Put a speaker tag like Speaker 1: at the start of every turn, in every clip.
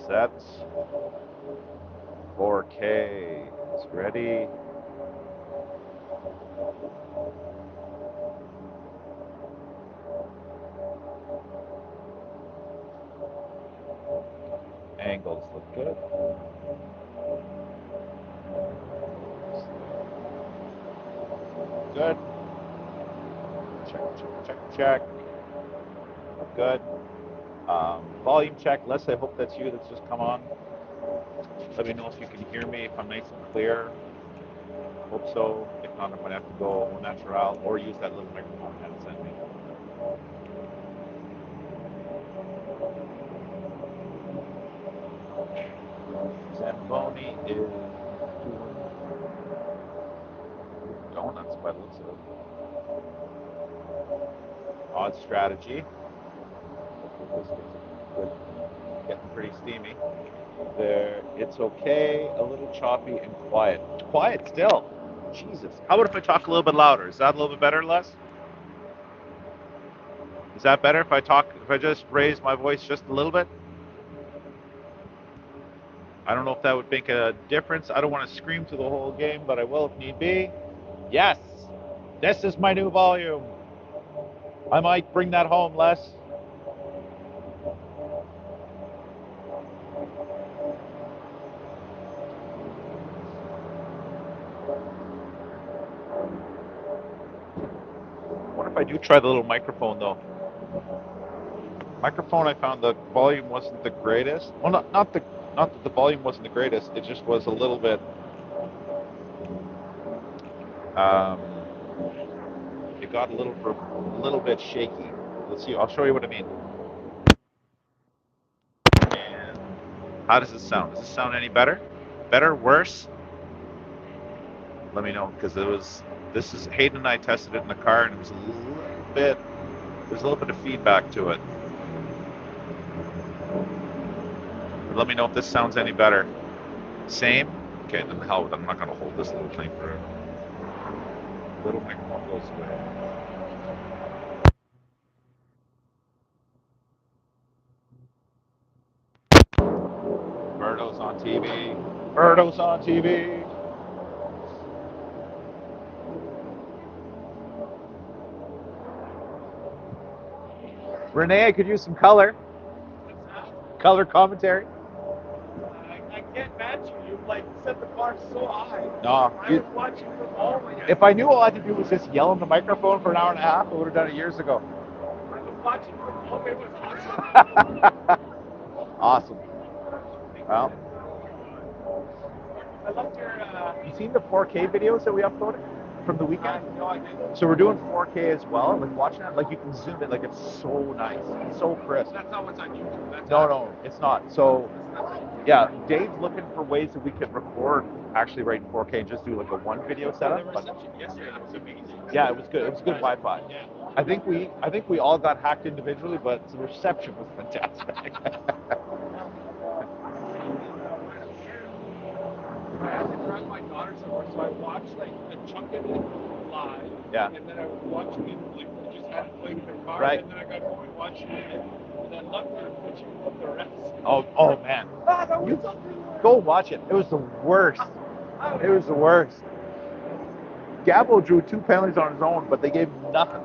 Speaker 1: set. 4K is ready. Angles look good. Good. Check. Good. Volume check. Les, I hope that's you that's just come on. Let me know if you can hear me, if I'm nice and clear. Hope so. If not, I'm going to have to go au natural or use that little microphone you had to send me. Zamboni is doing donuts by the looks of it. Odd strategy. Hopefully this gets good. Getting pretty steamy. There, it's okay. A little choppy and quiet. Quiet still. Jesus. How about if I talk a little bit louder? Is that a little bit better, Les? Is that better if I talk? If I just raise my voice just a little bit? I don't know if that would make a difference. I don't want to scream through the whole game, but I will if need be. Yes, this is my new volume. I might bring that home, Les. What if I do try the little microphone though? Microphone, I found the volume wasn't the greatest. Well, not that the volume wasn't the greatest. It just was a little bit. It got a little bit shaky. Let's see. I'll show you what I mean. And how does this sound? Does this sound any better? Better? Worse? Let me know because it was. This is Hayden and I tested it in the car, and it was a little bit. There's a little bit of feedback to it. But let me know if this sounds any better. Same? Okay, then the hell with it. I'm not going to hold this little thing forever. Little microphone goes away. Birdo's on TV. Birdo's on TV. Renee, I could use some color. Color commentary.
Speaker 2: I can't match you. You like set the bar so high.
Speaker 1: No.
Speaker 2: I was watching from home.
Speaker 1: If I knew all I had to do was just yell in the microphone for an hour and a half, I would have done it years ago.
Speaker 2: I was watching from home. It was awesome.
Speaker 1: Awesome. Well,
Speaker 2: I loved your.
Speaker 1: you seen the 4K videos that we uploaded from the weekend?
Speaker 2: No, I didn't.
Speaker 1: So we're doing 4K as well. Like watching it, like you can zoom it, like it's so nice, it's so crisp.
Speaker 2: That's not what's on YouTube. That's
Speaker 1: No, it's not. So yeah, Dave's looking for ways that we could record actually right in 4K and just do like a one video
Speaker 2: The
Speaker 1: setup.
Speaker 2: reception yesterday was amazing.
Speaker 1: Yeah, it was good. It was good Wi-Fi.
Speaker 2: Yeah.
Speaker 1: I think we all got hacked individually, but the reception was fantastic.
Speaker 2: I had to drive my daughter somewhere, so I watched like a chunk of it live.
Speaker 1: Yeah.
Speaker 2: And then I was watching it, like, just had it played in the car.
Speaker 1: Right.
Speaker 2: And then I got home and watched it again. And I loved your picture of the rest.
Speaker 1: Oh man.
Speaker 2: You
Speaker 1: go watch it. It was the worst. It was the worst. Gabo drew 2 penalties on his own, but they gave him nothing.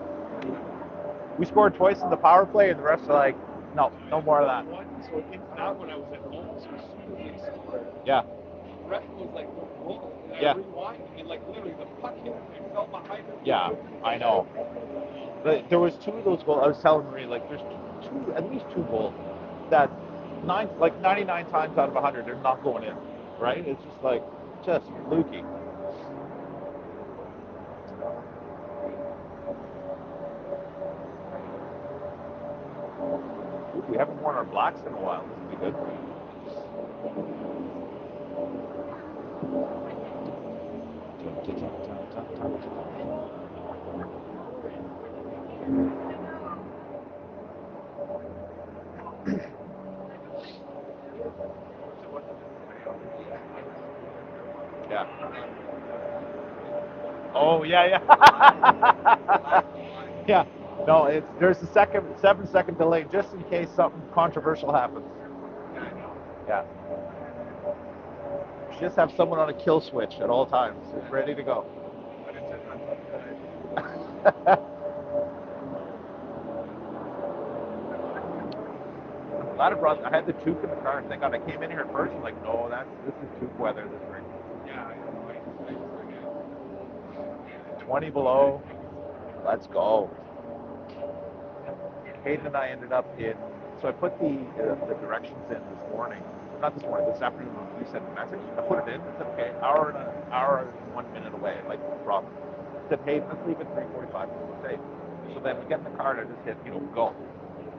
Speaker 1: We scored twice in the power play, and the rest are like, no more of that.
Speaker 2: So it's not when I was at home, so as soon as they scored,
Speaker 1: Yeah.
Speaker 2: the ref was like, whoa. And
Speaker 1: Yeah.
Speaker 2: I rewind, and like literally the puck hit him and fell behind him.
Speaker 1: Yeah, I know. But there was 2 of those goals. I was telling Marie, like, there's at least 2 goals that 99 times out of 100 they're not going in, right? It's just like fluky. Ooh, we haven't worn our blacks in a while. This will be good. Yeah. Oh yeah. Yeah. No, there's a 7-second delay just in case something controversial happens. Yeah. You just have someone on a kill switch at all times, ready to go.
Speaker 2: But it's
Speaker 1: I'm glad I brought. I had the toque in the car. Thank God I came in here first. I'm like, no, this is toque weather this spring.
Speaker 2: yeah, I know. I forget.
Speaker 1: 20 below. Let's go. Hayden and I ended up in. So I put the directions in this morning. Not this morning. This afternoon when you sent the message. I put it in. It's okay. Hour and 1 minute away. Like no problem. I said, hey, let's leave at 3:45 to be safe. So then we get in the car and I just hit, go.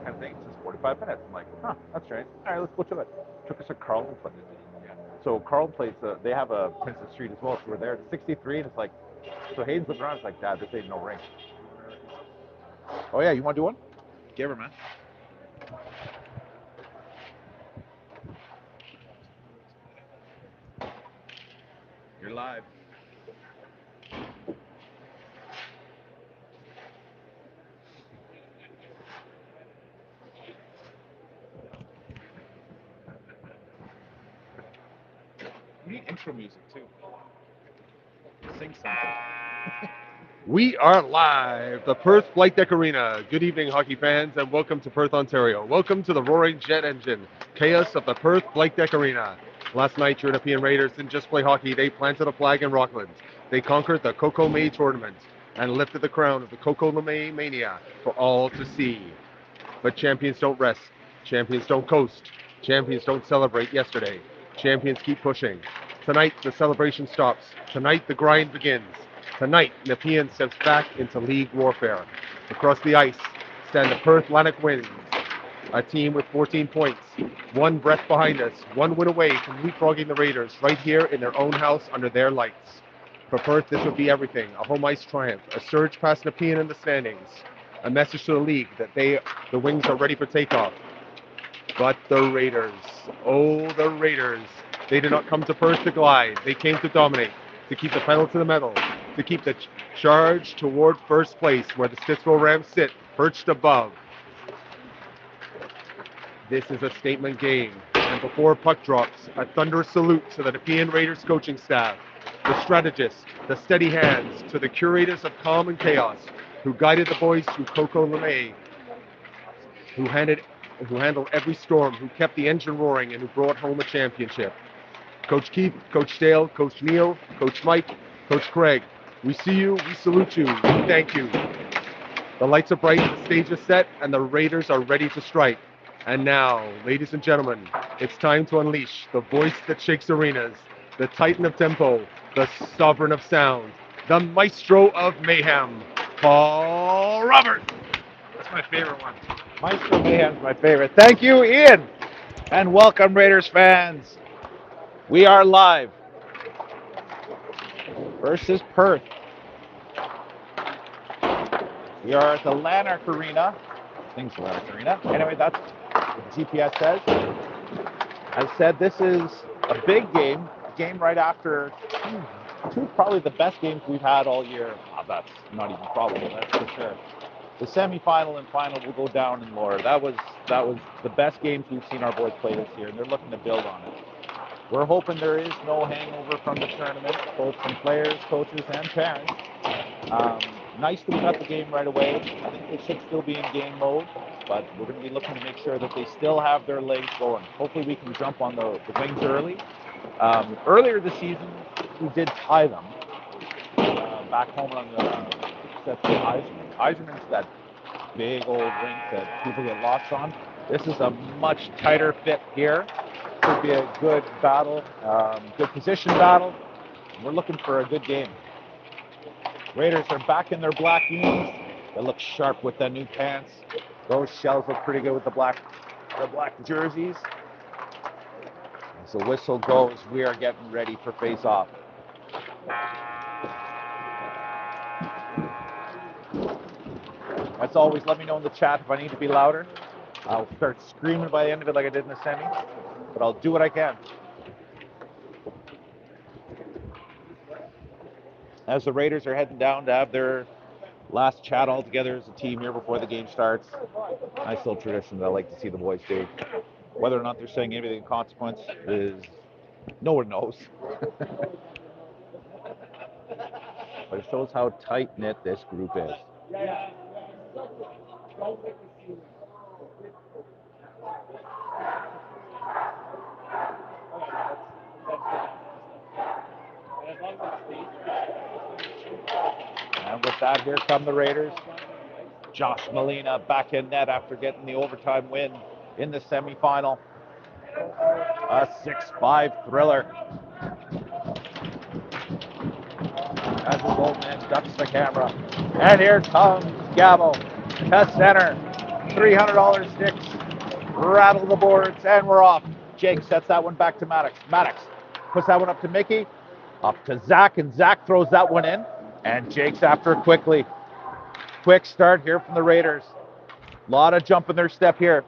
Speaker 1: Kind of thing. It says 45 minutes. I'm like, huh, that's strange. All right, let's go to it. Took us to Carlton Place. So Carlton Place, they have a Princess Street as well. So we're there at 63, and it's like, so Hayden's looking around. It's like, Dad, this ain't no ring. Oh yeah, you want to do one? Give her, man. You're live. We need intro music too. Sing something.
Speaker 3: We are live, the Perth Flight Deck Arena. Good evening, hockey fans, and welcome to Perth, Ontario. Welcome to the roaring jet engine, chaos of the Perth Flight Deck Arena. Last night, your Nepean Raiders didn't just play hockey, they planted a flag in Rockland. They conquered the Coco May tournament and lifted the crown of the Coco May mania for all to see. But champions don't rest. Champions don't coast. Champions don't celebrate yesterday. Champions keep pushing. Tonight, the celebration stops. Tonight, the grind begins. Tonight, Nepean steps back into league warfare. Across the ice stand the Perth Atlantic Winds, a team with 14 points, one breath behind us, one win away from leapfrogging the Raiders right here in their own house under their lights. For Perth, this would be everything: a home ice triumph, a surge past Nepean in the standings, a message to the league that the Wings are ready for takeoff. But the Raiders, oh, the Raiders, they did not come to Perth to glide. They came to dominate, to keep the pedal to the metal, to keep the charge toward first place where the Stittsville Rams sit, perched above. This is a statement game. And before puck drops, a thunderous salute to the Nepean Raiders coaching staff, the strategists, the steady hands, to the curators of calm and chaos, who guided the boys through Coco LeMay, who handled every storm, who kept the engine roaring, and who brought home a championship. Coach Keith, Coach Dale, Coach Neil, Coach Mike, Coach Craig, we see you, we salute you, we thank you. The lights are bright, the stage is set, and the Raiders are ready to strike. And now, ladies and gentlemen, it's time to unleash the voice that shakes arenas, the titan of tempo, the sovereign of sound, the maestro of mayhem, Paul Robert.
Speaker 2: That's my favorite one.
Speaker 1: Maestro Mayhem's my favorite. Thank you, Ian. And welcome, Raiders fans. We are live versus Perth. We are at the Lanark Arena. I think it's the Lanark Arena. Anyway, that's what the GPS says. I said this is a big game. Game right after two probably the best games we've had all year. Oh, that's not even probable, that's for sure. The semifinal and final will go down in lore. That was the best games we've seen our boys play this year, and they're looking to build on it. We're hoping there is no hangover from the tournament, both from players, coaches, and parents. Nice that we got the game right away. I think they should still be in game mode, but we're going to be looking to make sure that they still have their legs going. Hopefully we can jump on the Wings early. Earlier this season, we did tie them back home on the Eiserman. Eiserman's that big old rink that people get lost on. This is a much tighter fit here. Should be a good battle, good position battle. We're looking for a good game. Raiders are back in their black unis. They look sharp with their new pants. Those shells look pretty good with the black jerseys. As the whistle goes, we are getting ready for face-off. As always, let me know in the chat if I need to be louder. I'll start screaming by the end of it like I did in the semi, but I'll do what I can. As the Raiders are heading down to have their last chat all together as a team here before the game starts. Nice little tradition that I like to see the boys do. Whether or not they're saying anything of consequence is no one knows. But it shows how tight-knit this group is. And with that, here come the Raiders. Josh Molina back in net after getting the overtime win in the semifinal. A 6-5 thriller. As the goalman ducks the camera. And here comes Gabo to center. $300 sticks. Rattle the boards, and we're off. Jake sets that one back to Maddox. Maddox puts that one up to Mickey. Up to Zach, and Zach throws that one in. And Jake's after it quickly. Quick start here from the Raiders. A lot of jump in their step here.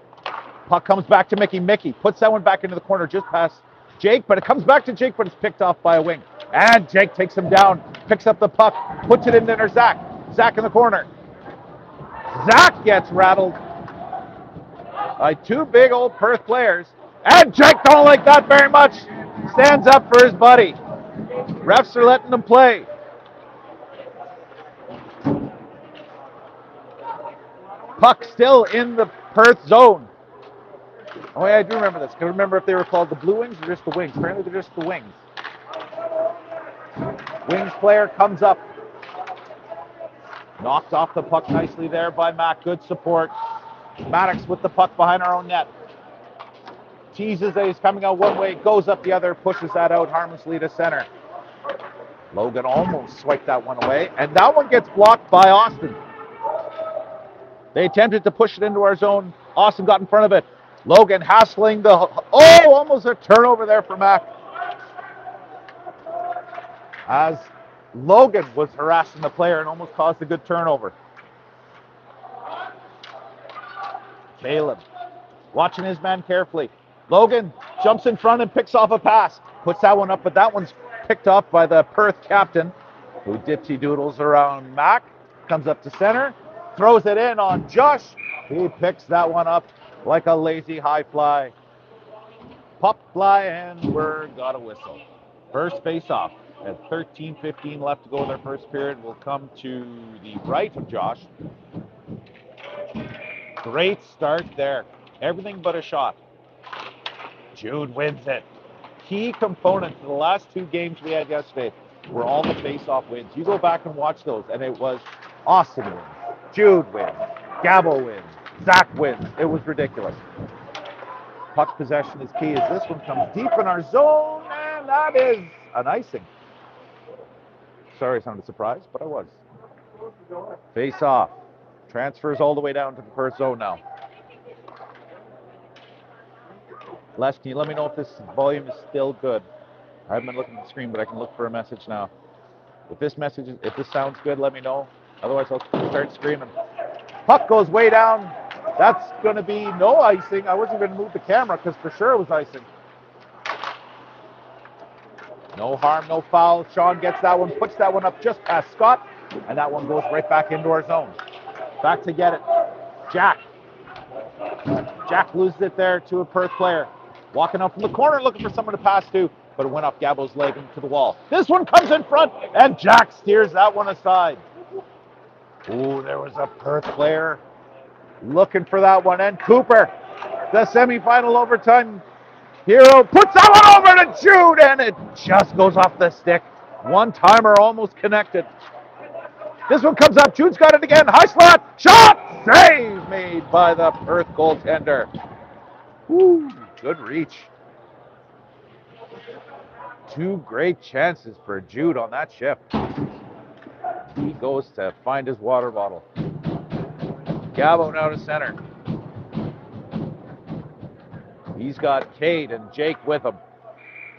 Speaker 1: Puck comes back to Mickey. Mickey puts that one back into the corner just past Jake, but it comes back to Jake, but it's picked off by a wing. And Jake takes him down, picks up the puck, puts it in there. Zach. Zach in the corner. Zach gets rattled by two big old Perth players. And Jake don't like that very much. Stands up for his buddy. Refs are letting them play. Puck still in the Perth zone. Oh yeah, I do remember this. I can remember if they were called the Blue Wings or just the Wings. Apparently they're just the Wings. Wings player comes up. Knocked off the puck nicely there by Mac. Good support. Maddox with the puck behind our own net. Teases that he's coming out one way, goes up the other, pushes that out harmlessly to center. Logan almost swiped that one away, and that one gets blocked by Austin. They attempted to push it into our zone. Austin got in front of it. Logan hassling the... Oh, almost a turnover there for Mac. As Logan was harassing the player and almost caused a good turnover. Caleb watching his man carefully. Logan jumps in front and picks off a pass. Puts that one up, but that one's picked off by the Perth captain, who dipsy doodles around Mac. Comes up to center. Throws it in on Josh. He picks that one up like a lazy high fly. Pop fly, and we're got a whistle. First face-off at 13:15 left to go in their first period. Will come to the right of Josh. Great start there. Everything but a shot. Jude wins it. Key component to the last two games we had yesterday were all the face-off wins. You go back and watch those, and it was Austin wins, Jude wins, Gabo wins, Zach wins. It was ridiculous. Puck possession is key as this one comes deep in our zone, and that is an icing. Sorry, I sounded surprised, but I was. Face-off. Transfers all the way down to the Perth zone now. Les, can you let me know if this volume is still good? I haven't been looking at the screen, but I can look for a message now. If this sounds good, let me know. Otherwise, I'll start screaming. Puck goes way down. That's going to be no icing. I wasn't going to move the camera because for sure it was icing. No harm, no foul. Sean gets that one, puts that one up just past Scott, and that one goes right back into our zone. Back to get it. Jack. Jack loses it there to a Perth player. Walking up from the corner looking for someone to pass to, but it went off Gabo's leg into the wall. This one comes in front, and Jack steers that one aside. Ooh, there was a Perth player looking for that one. And Cooper, the semifinal overtime hero, puts that one over to Jude, and it just goes off the stick. One-timer almost connected. This one comes up. Jude's got it again. High slot. Shot. Save made by the Perth goaltender. Woo, good reach. Two great chances for Jude on that shift. He goes to find his water bottle. Gabo now to center. He's got Cade and Jake with him.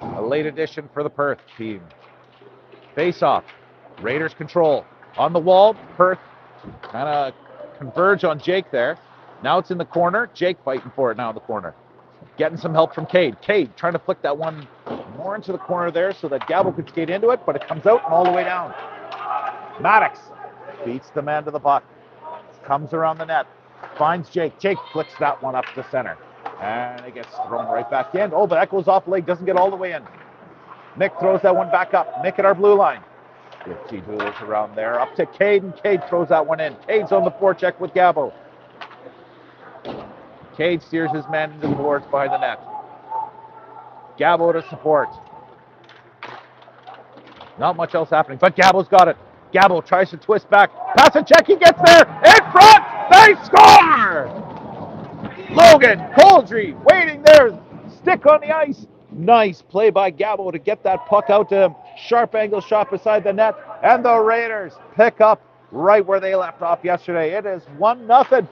Speaker 1: A late addition for the Perth team. Face-off. Raiders control. On the wall, Perth kind of converge on Jake there. Now it's in the corner. Jake fighting for it now in the corner. Getting some help from Cade. Cade trying to flick that one more into the corner there so that Gabo could skate into it, but it comes out and all the way down. Maddox beats the man to the puck. Comes around the net. Finds Jake. Jake flicks that one up to center. And it gets thrown right back in. Oh, but that goes off leg, doesn't get all the way in. Mick throws that one back up. Mick at our blue line. Good T-Doolers around there. Up to Cade, and Cade throws that one in. Cade's on the forecheck with Gabo. Cade steers his man into the boards behind the net. Gabo to support. Not much else happening, but Gabo's got it. Gabo tries to twist back. Pass and check, he gets there. In front, they score! Logan Coldry waiting there. Stick on the ice. Nice play by Gabo to get that puck out to him. Sharp angle shot beside the net. And the Raiders pick up right where they left off yesterday. It is 1-0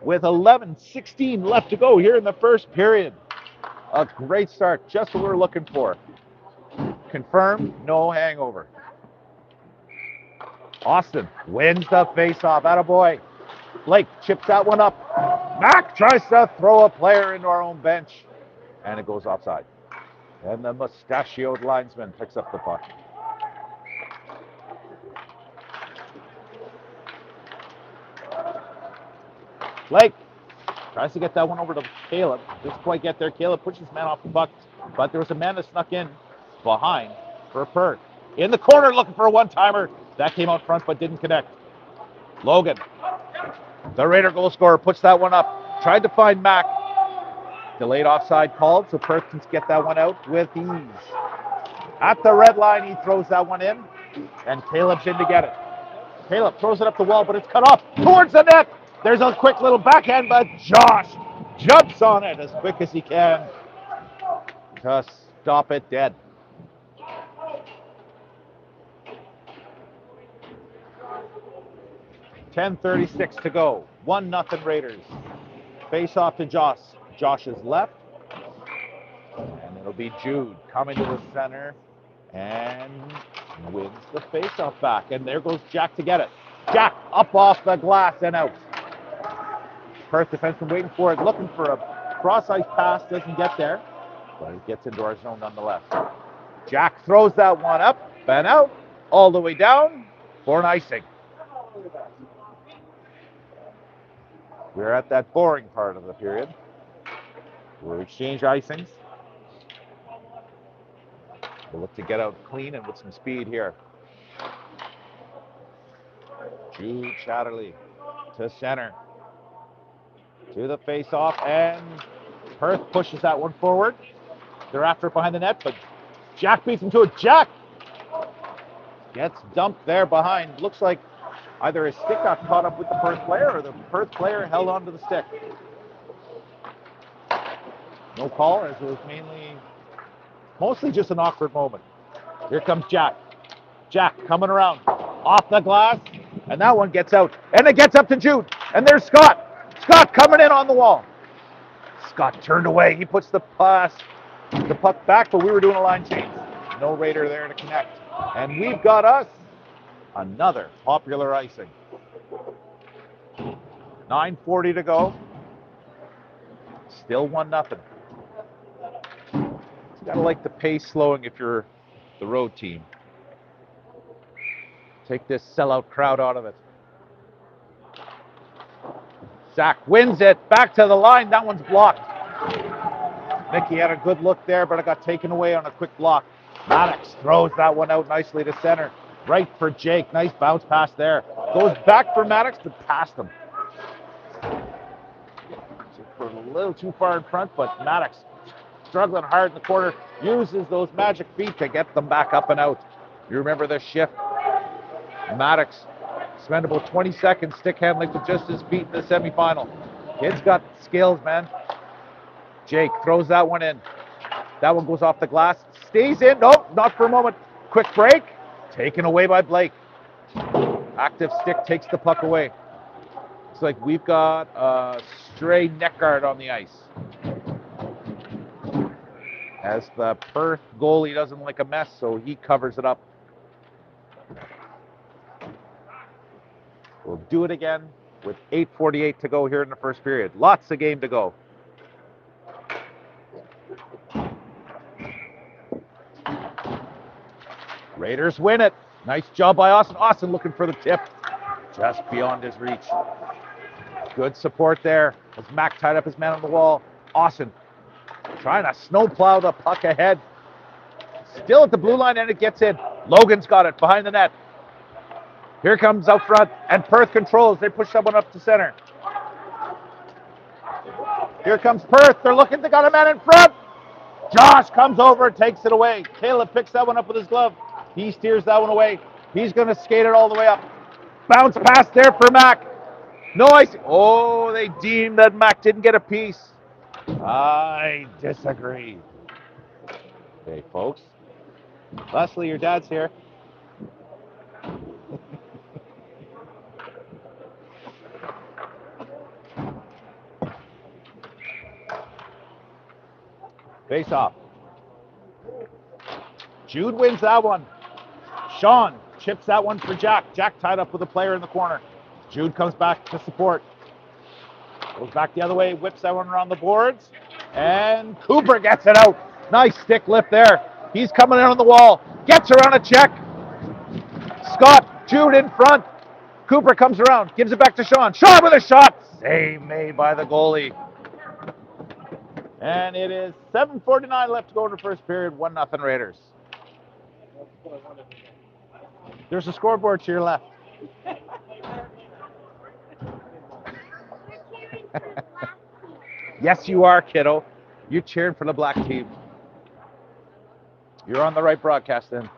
Speaker 1: with 11:16 left to go here in the first period. A great start, just what we're looking for. Confirmed, no hangover. Austin wins the faceoff. Attaboy. Blake chips that one up. Mac tries to throw a player into our own bench. And it goes offside. And the mustachioed linesman picks up the puck. Blake tries to get that one over to Caleb. Doesn't quite get there. Caleb pushes his man off the puck. But there was a man that snuck in behind for Perth. In the corner looking for a one-timer. That came out front but didn't connect. Logan, the Raider goal scorer, puts that one up. Tried to find Mac. Delayed offside called, so Perth can get that one out with ease. At the red line, he throws that one in, and Caleb's in to get it. Caleb throws it up the wall, but it's cut off towards the net. There's a quick little backhand, but Josh jumps on it as quick as he can to stop it dead. .10:36 to go. 1-0 Raiders. Face off to Josh. Josh's left. And it'll be Jude coming to the center and wins the face-off back. And there goes Jack to get it. Jack up off the glass and out. Perth defenseman waiting for it, looking for a cross-ice pass, doesn't get there, but it gets into our zone nonetheless. Jack throws that one up and out, all the way down for an icing. We're at that boring part of the period. We'll exchange icings. We'll look to get out clean and with some speed here. Jude Chatterley to center. To the face-off, and Perth pushes that one forward. They're after it behind the net, but Jack beats him to it. Jack gets dumped there behind. Looks like either his stick got caught up with the Perth player or the Perth player held onto the stick. No call, as it was mostly just an awkward moment. Here comes Jack. Jack coming around, off the glass, and that one gets out. And it gets up to Jude, and there's Scott. Scott coming in on the wall. Scott turned away. He puts the puck back, but we were doing a line change. No Raider there to connect. And we've got us another popular icing. 9:40 to go. Still 1-0. You gotta like the pace slowing if you're the road team. Take this sellout crowd out of it. Zach wins it, back to the line, that one's blocked. Mickey had a good look there, but it got taken away on a quick block. Maddox throws that one out nicely to center. Right for Jake, nice bounce pass there. Goes back for Maddox, but past him. A little too far in front, but Maddox struggling hard in the corner, uses those magic feet to get them back up and out. You remember this shift. Maddox spent about 20 seconds stick handling with just his feet in the semifinal. Kid's got skills, man. Jake throws that one in. That one goes off the glass. Stays in. Nope, not for a moment. Quick break. Taken away by Blake. Active stick takes the puck away. Looks like we've got a stray neck guard on the ice. As the Perth goalie doesn't like a mess, so he covers it up. We'll do it again with 8:48 to go here in the first period. Lots of game to go. Raiders win it. Nice job by Austin. Austin looking for the tip. Just beyond his reach. Good support there as Mac tied up his man on the wall. Austin trying to snowplow the puck ahead. Still at the blue line, and it gets in. Logan's got it behind the net. Here comes out front, and Perth controls. They push someone up to center. Here comes Perth. They're looking. They got a man in front. Josh comes over and takes it away. Caleb picks that one up with his glove. He steers that one away. He's going to skate it all the way up. Bounce pass there for Mac. No icing. Oh, they deemed that Mac didn't get a piece. I disagree. Okay, folks. Leslie, your dad's here. Face off. Jude wins that one. Sean chips that one for Jack. Jack tied up with a player in the corner. Jude comes back to support. Goes back the other way, whips that one around the boards. And Cooper gets it out. Nice stick lift there. He's coming in on the wall. Gets around a check. Scott, Jude in front. Cooper comes around, gives it back to Sean. Sean with a shot. Save made by the goalie. And it is 7:49 left to go in the first period. 1-0 Raiders. There's a scoreboard to your left. Yes, you are, kiddo. You cheered for the black team. You're on the right broadcast then.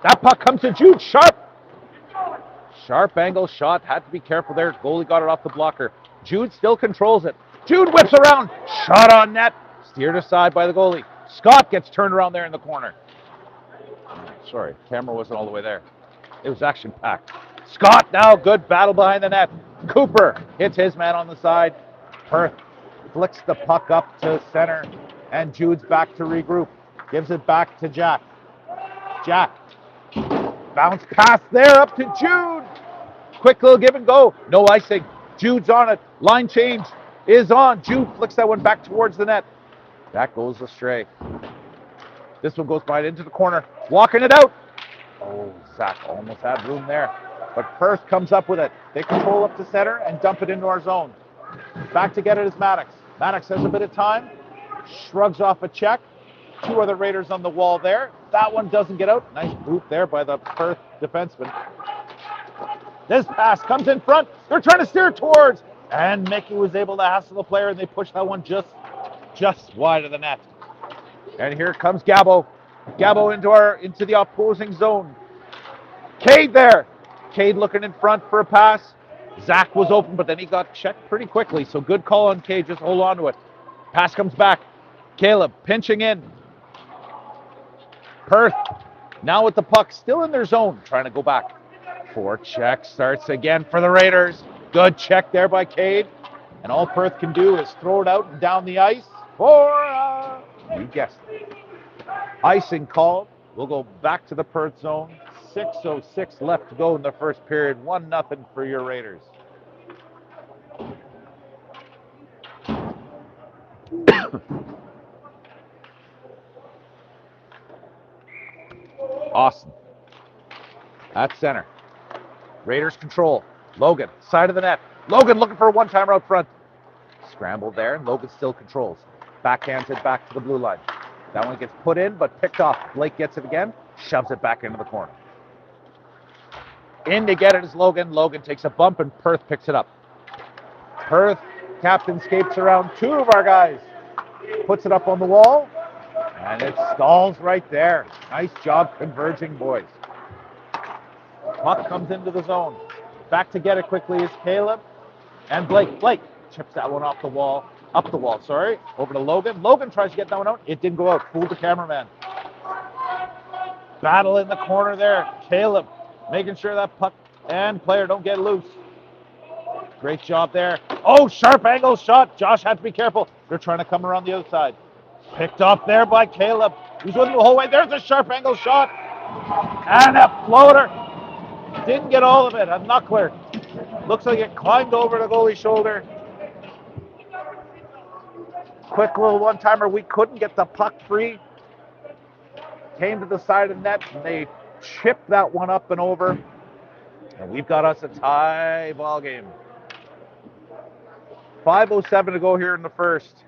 Speaker 1: That puck comes to Jude. Sharp. Sharp angle shot. Had to be careful there. Goalie got it off the blocker. Jude still controls it. Jude whips around. Shot on net. Steered aside by the goalie. Scott gets turned around there in the corner. Sorry, camera wasn't all the way there. It was action-packed. Scott now, good battle behind the net. Cooper hits his man on the side. Perth flicks the puck up to center, and Jude's back to regroup. Gives it back to Jack. Jack. Bounce pass there up to Jude. Quick little give and go. No icing. Jude's on it. Line change is on. Jude flicks that one back towards the net. That goes astray. This one goes right into the corner. Walking it out. Oh, Zach almost had room there. But Perth comes up with it. They control up to center and dump it into our zone. Back to get it is Maddox. Maddox has a bit of time. Shrugs off a check. Two other Raiders on the wall there. That one doesn't get out. Nice boot there by the Perth defenseman. This pass comes in front. They're trying to steer towards. And Mickey was able to hassle the player, and they push that one just wide of the net. And here comes Gabo. Gabo into the opposing zone. Cade there. Cade looking in front for a pass. Zach was open, but then he got checked pretty quickly. So good call on Cade. Just hold on to it. Pass comes back. Caleb pinching in. Perth now with the puck still in their zone, trying to go back. Forecheck starts again for the Raiders. Good check there by Cade. And all Perth can do is throw it out and down the ice for, you guessed it, icing called. We'll go back to the Perth zone. 6:06 left to go in the first period. 1-0 for your Raiders. Awesome. At center. Raiders control. Logan, side of the net. Logan looking for a one-timer out front. Scrambled there, and Logan still controls. Backhands it back to the blue line. That one gets put in, but picked off. Blake gets it again, shoves it back into the corner. In to get it is Logan. Logan takes a bump, and Perth picks it up. Perth, captain, skates around two of our guys. Puts it up on the wall, and it stalls right there. Nice job converging, boys. Puck comes into the zone. Back to get it quickly is Caleb and Blake. Blake chips that one off the wall. Up the wall, sorry. Over to Logan. Logan tries to get that one out. It didn't go out. Fooled the cameraman. Battle in the corner there. Caleb making sure that puck and player don't get loose. Great job there. Oh, sharp angle shot. Josh had to be careful. They're trying to come around the outside. Picked up there by Caleb. He's with him the whole way. There's a sharp angle shot. And a floater. Didn't get all of it. A knuckler. Looks like it climbed over the goalie's shoulder. Quick little one-timer. We couldn't get the puck free. Came to the side of the net, and they chipped that one up and over. And we've got us a tie ball game. 5:07 to go here in the first.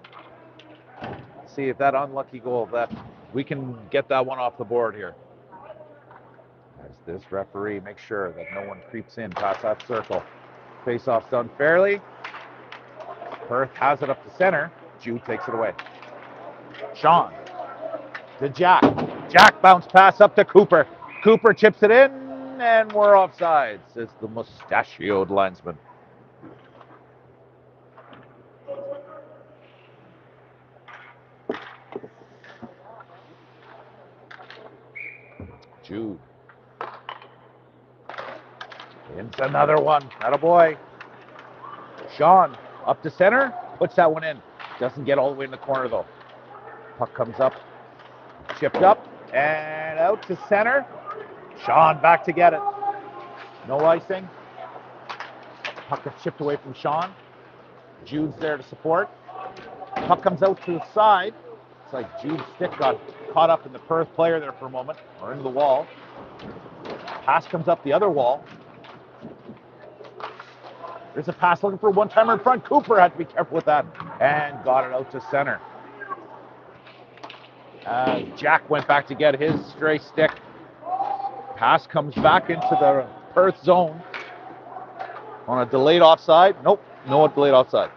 Speaker 1: See if that unlucky goal, that we can get that one off the board here. As this referee makes sure that no one creeps in past that circle. Face-off's done fairly. Perth has it up the center. Jude takes it away. Sean to Jack. Jack bounce pass up to Cooper. Cooper chips it in, and we're offside, says the mustachioed linesman. Jude. It's another one. Attaboy. Sean up to center, puts that one in. Doesn't get all the way in the corner though. Puck comes up, chipped up, and out to center. Sean back to get it. No icing. Puck gets chipped away from Sean. Jude's there to support. Puck comes out to the side. It's like Jude's stick got caught up in the Perth player there for a moment, or into the wall. Pass comes up the other wall. There's a pass looking for a one-timer in front. Cooper had to be careful with that and got it out to center. Jack went back to get his stray stick. Pass comes back into the Perth zone on a delayed offside. Nope, no delayed offside.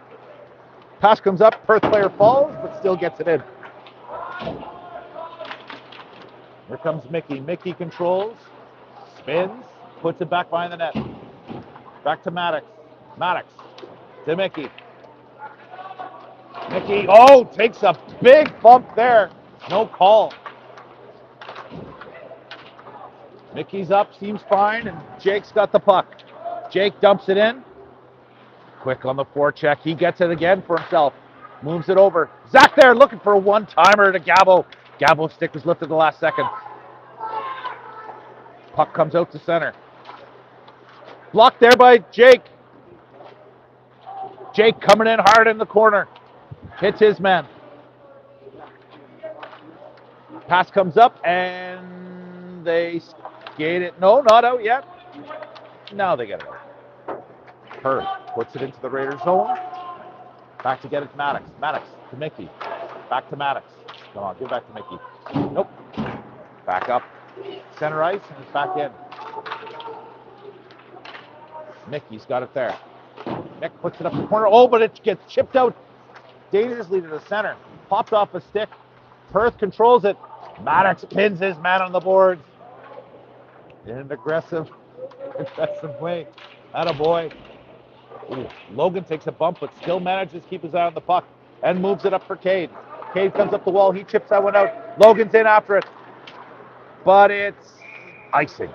Speaker 1: Pass comes up, Perth player falls, but still gets it in. Here comes Mickey. Mickey controls, spins, puts it back behind the net. Back to Maddox. Maddox to Mickey. Mickey, takes a big bump there. No call. Mickey's up, seems fine, and Jake's got the puck. Jake dumps it in. Quick on the forecheck. He gets it again for himself. Moves it over. Zach there looking for a one-timer to Gabo. Gabo's stick was lifted the last second. Puck comes out to center. Blocked there by Jake. Jake coming in hard in the corner. Hits his man. Pass comes up and they skate it. No, not out yet. Now they get it out. Perth puts it into the Raiders zone. Back to get it to Maddox. Maddox to Mickey. Back to Maddox. Come on, give back to Mickey. Nope. Back up. Center ice and it's back in. Mickey's got it there. Nick puts it up the corner. But it gets chipped out dangerously to the center. Popped off a stick. Perth controls it. Maddox pins his man on the boards in an aggressive way. Attaboy. Ooh, Logan takes a bump, but still manages to keep his eye on the puck and moves it up for Cade. Cade comes up the wall. He chips that one out. Logan's in after it, but it's icing.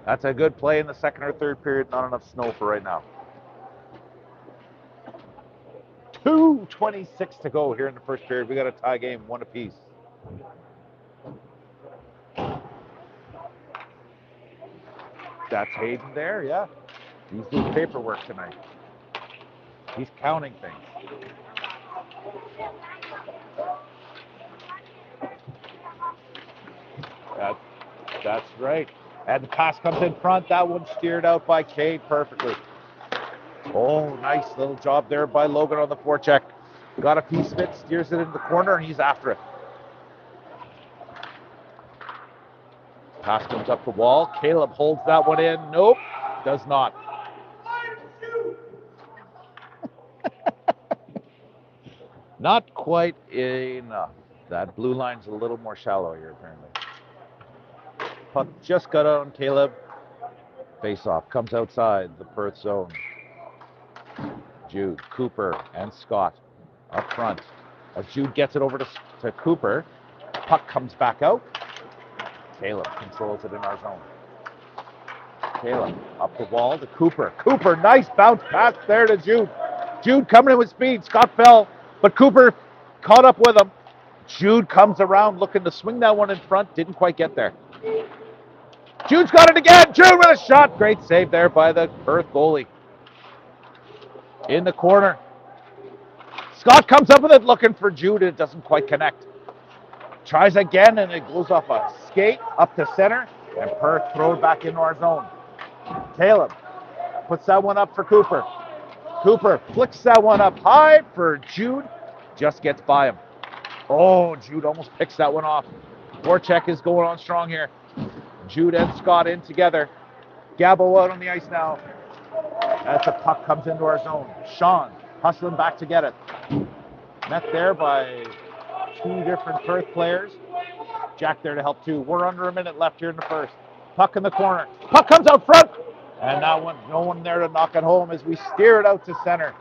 Speaker 1: That's a good play in the second or third period. Not enough snow for right now. 2:26 to go here in the first period. We got a tie game, one apiece. That's Hayden there, yeah. He's doing paperwork tonight. He's counting things. That's right. And the pass comes in front. That one steered out by Cade perfectly. Oh, nice little job there by Logan on the forecheck. Got a piece of it, steers it into the corner, and he's after it. Pass comes up the wall. Caleb holds that one in. Nope, does not. Not quite enough. That blue line's a little more shallow here, apparently. Puck just got on Caleb. Face-off comes outside the Perth zone. Jude, Cooper, and Scott up front. As Jude gets it over to Cooper, puck comes back out. Caleb controls it in our zone. Caleb up the wall to Cooper. Cooper, nice bounce pass there to Jude. Jude coming in with speed. Scott fell, but Cooper caught up with him. Jude comes around looking to swing that one in front. Didn't quite get there. Jude's got it again. Jude with a shot. Great save there by the Perth goalie. In the corner. Scott comes up with it looking for Jude. It doesn't quite connect. Tries again and it goes off a skate up to center. And Perth throw it back into our zone. Caleb puts that one up for Cooper. Cooper flicks that one up high for Jude. Just gets by him. Oh, Jude almost picks that one off. Voracek is going on strong here. Jude and Scott in together. Gabo out on the ice now. As the puck comes into our zone. Sean hustling back to get it. Met there by two different Perth players. Jack there to help too. We're under a minute left here in the first. Puck in the corner. Puck comes out front. And that one, no one there to knock it home as we steer it out to center.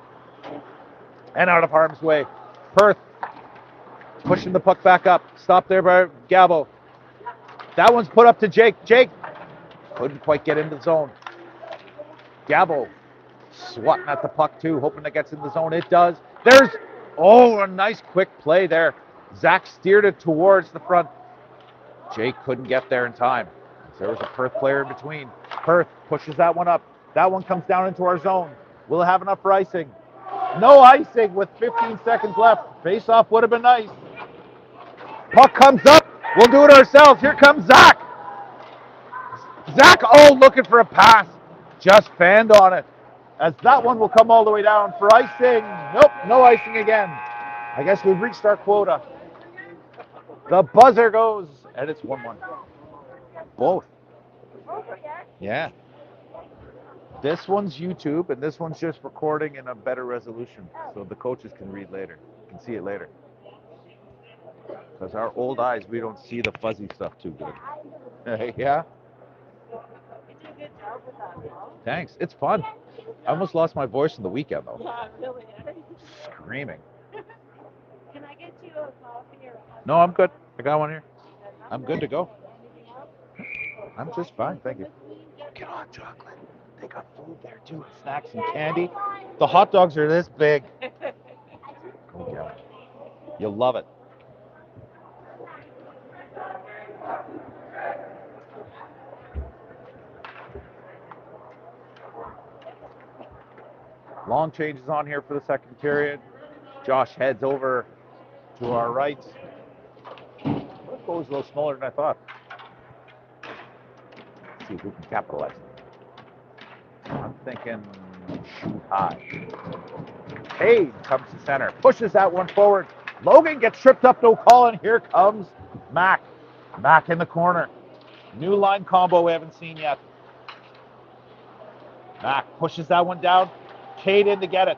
Speaker 1: And out of harm's way. Perth pushing the puck back up. Stopped there by Gabo. That one's put up to Jake. Jake couldn't quite get into the zone. Gabo swatting at the puck too, hoping it gets in the zone. It does. There's, a nice quick play there. Zach steered it towards the front. Jake couldn't get there in time. There was a Perth player in between. Perth pushes that one up. That one comes down into our zone. Will it have enough for icing? No icing with 15 seconds left. Face-off would have been nice. Puck comes up. We'll do it ourselves. Here comes Zach. Zach, looking for a pass. Just fanned on it. As that one will come all the way down for icing. Nope, no icing again. I guess we've reached our quota. The buzzer goes, and it's 1-1. Both. Yeah. This one's YouTube, and this one's just recording in a better resolution, so the coaches can read later, can see it later. Because our old eyes, we don't see the fuzzy stuff too good. Yeah? Thanks. It's fun. I almost lost my voice on the weekend, though.
Speaker 4: Yeah, really.
Speaker 1: Screaming.
Speaker 4: Can I get you a coffee or a
Speaker 1: No, I'm good. I got one here. I'm good to go. I'm just fine, thank you. Get on, chocolate. They got food there too, snacks and candy. The hot dogs are this big. Go get it. You'll love it. Long changes on here for the second period. Josh heads over to our right. That goal was a little smaller than I thought. Let's see who can capitalize. I'm thinking shoot high. Cade comes to center, pushes that one forward. Logan gets tripped up, no call, and here comes Mac. Mac in the corner. New line combo we haven't seen yet. Mac pushes that one down. Cade in to get it.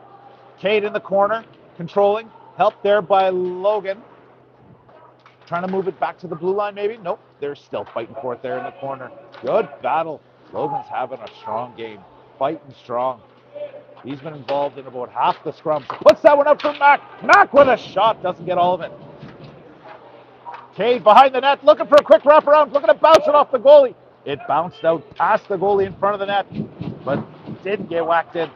Speaker 1: Cade in the corner, controlling. Helped there by Logan. Trying to move it back to the blue line, maybe? Nope, they're still fighting for it there in the corner. Good battle. Logan's having a strong game. Fighting strong. He's been involved in about half the scrums. Puts that one up for Mac. Mac with a shot. Doesn't get all of it. Cade behind the net, looking for a quick wraparound. Looking to bounce it off the goalie. It bounced out past the goalie in front of the net, but didn't get whacked in.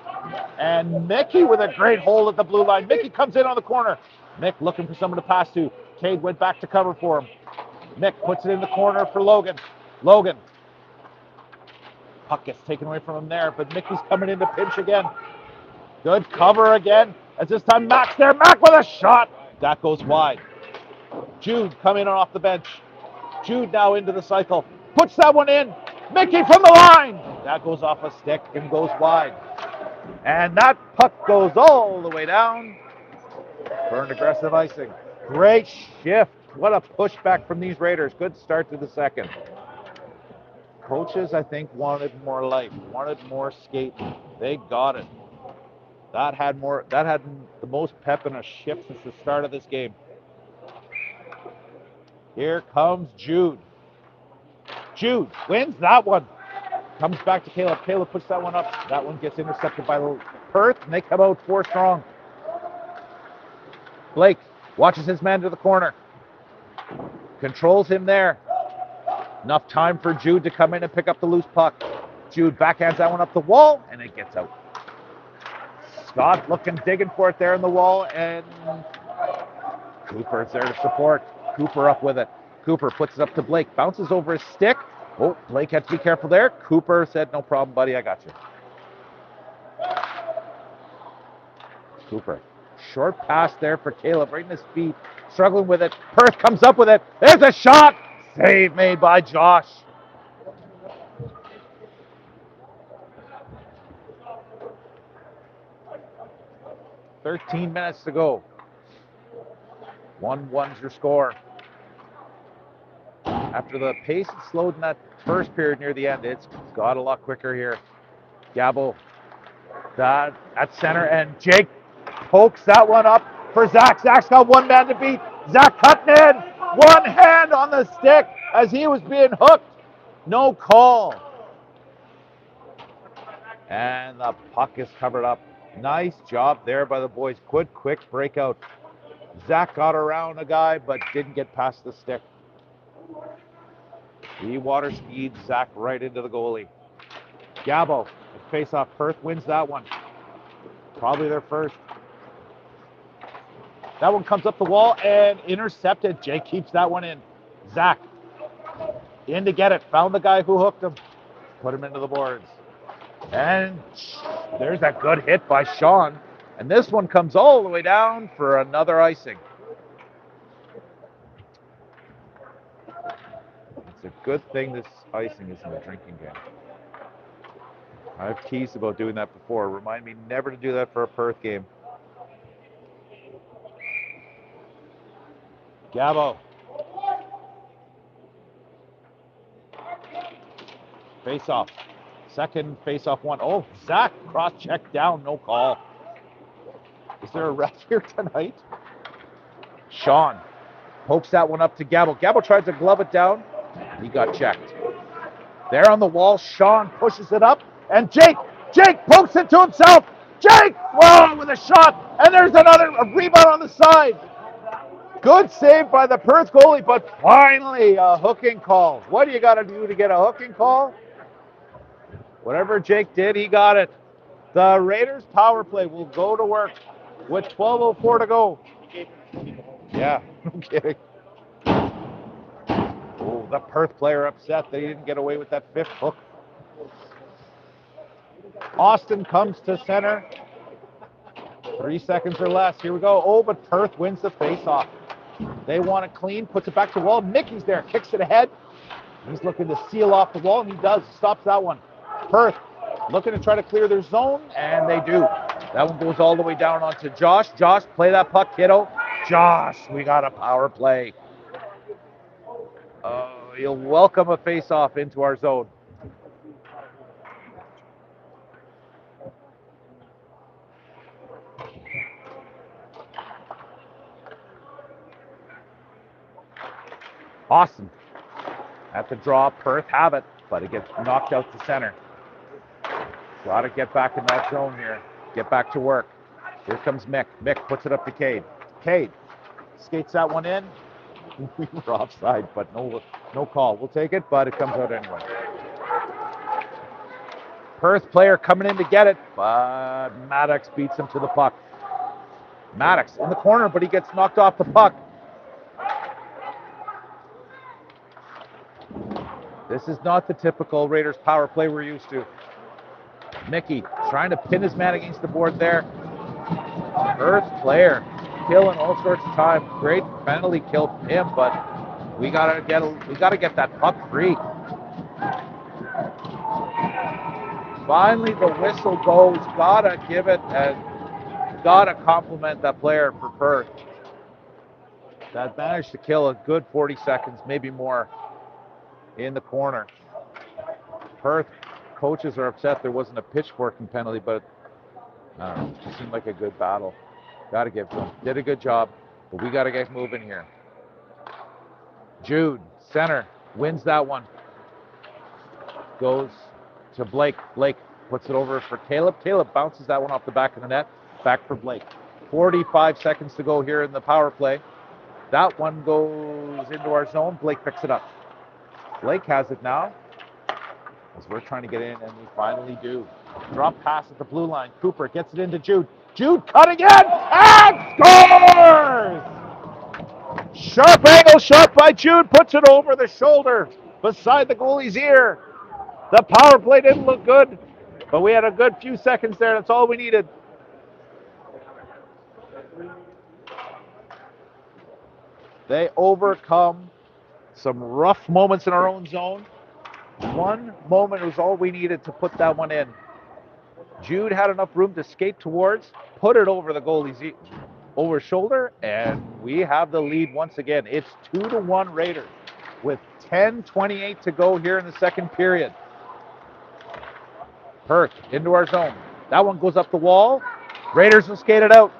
Speaker 1: And Mickey with a great hole at the blue line. Mickey comes in on the corner. Mick looking for someone to pass to. Cade went back to cover for him. Mick puts it in the corner for Logan. Logan. Puck gets taken away from him there, but Mickey's coming in to pinch again. Good cover again. As this time Mac's there. Mac with a shot. That goes wide. Jude coming in off the bench. Jude now into the cycle. Puts that one in. Mickey from the line. That goes off a stick and goes wide. And that puck goes all the way down for an aggressive icing. Great shift. What a pushback from these Raiders. Good start to the second. Coaches, I think, wanted more life, wanted more skating. They got it. That had the most pep in a ship since the start of this game. Here comes Jude. Jude wins that one. Comes back to Caleb. Caleb puts that one up. That one gets intercepted by Perth, and they come out 4 strong. Blake watches his man to the corner. Controls him there. Enough time for Jude to come in and pick up the loose puck. Jude backhands that one up the wall, and it gets out. Scott digging for it there in the wall, and Cooper's there to support. Cooper up with it. Cooper puts it up to Blake. Bounces over his stick. Oh, Blake had to be careful there. Cooper said, no problem, buddy, I got you. Cooper. Short pass there for Caleb, right in his feet. Struggling with it. Perth comes up with it. There's a shot. Save made by Josh. 13 minutes to go. 1-1's your score. After the pace had slowed in that first period near the end, it's got a lot quicker here. Gabo, that at center, and Jake pokes that one up for Zach. Zach's got one man to beat. Zach cutting in, one hand on the stick as he was being hooked. No call. And the puck is covered up. Nice job there by the boys. Good, quick breakout. Zach got around a guy, but didn't get past the stick. He water skied Zach right into the goalie. Gabo, face off. Perth wins that one. Probably their first. That one comes up the wall and intercepted. Jake keeps that one in. Zach in to get it. Found the guy who hooked him. Put him into the boards. And there's a good hit by Sean. And this one comes all the way down for another icing. It's a good thing this icing isn't a drinking game. I've teased about doing that before. Remind me never to do that for a Perth game. Gabo. Face off. Second face off one. Oh, Zach cross check down. No call. Is there a ref here tonight? Sean pokes that one up to Gabo. Gabo tries to glove it down. He got checked. There on the wall, Sean pushes it up. And Jake pokes it to himself. Jake, whoa, with a shot. And there's a rebound on the side. Good save by the Perth goalie, but finally a hooking call. What do you got to do to get a hooking call? Whatever Jake did, he got it. The Raiders power play will go to work with 12:04 to go. Yeah, no kidding. Oh, the Perth player upset that he didn't get away with that fifth hook. Austin comes to center. 3 seconds or less. Here we go. Oh, but Perth wins the faceoff. They want it clean, puts it back to the wall. Mickey's there, kicks it ahead. He's looking to seal off the wall, and he does. Stops that one. Perth looking to try to clear their zone, and they do. That one goes all the way down onto Josh. Josh, play that puck, kiddo. Josh, we got a power play. You'll welcome a face-off into our zone. Austin at the draw. Perth have it, but it gets knocked out to center. Got to get back in that zone here. Get back to work. Here comes Mick. Mick puts it up to Cade. Cade skates that one in. We were offside, but no call. We'll take it, but it comes out anyway. Perth player coming in to get it, but Maddox beats him to the puck. Maddox in the corner, but he gets knocked off the puck. This is not the typical Raiders power play we're used to. Mickey trying to pin his man against the board there. Perth player killing all sorts of time. Great penalty kill him, but we gotta get that puck free. Finally, the whistle goes. Gotta give it and gotta compliment that player for Perth. That managed to kill a good 40 seconds, maybe more, in the corner. Perth coaches are upset there wasn't a pitchforking penalty, but I don't know, it just seemed like a good battle. Got to give to him. Did a good job, but we got to get moving here. Jude, center, wins that one. Goes to Blake. Blake puts it over for Caleb. Caleb bounces that one off the back of the net. Back for Blake. 45 seconds to go here in the power play. That one goes into our zone. Blake picks it up. Blake has it now, as we're trying to get in, and we finally do. Drop pass at the blue line. Cooper gets it into Jude. Jude cutting in and scores! Sharp angle shot by Jude, puts it over the shoulder beside the goalie's ear. The power play didn't look good, but we had a good few seconds there. That's all we needed. They overcome some rough moments in our own zone. One moment was all we needed to put that one in. Jude had enough room to skate towards, put it over the goalie's over his shoulder, and we have the lead once again. It's 2-1 Raiders with 10:28 to go here in the second period. Perth into our zone. That one goes up the wall. Raiders will skate it out.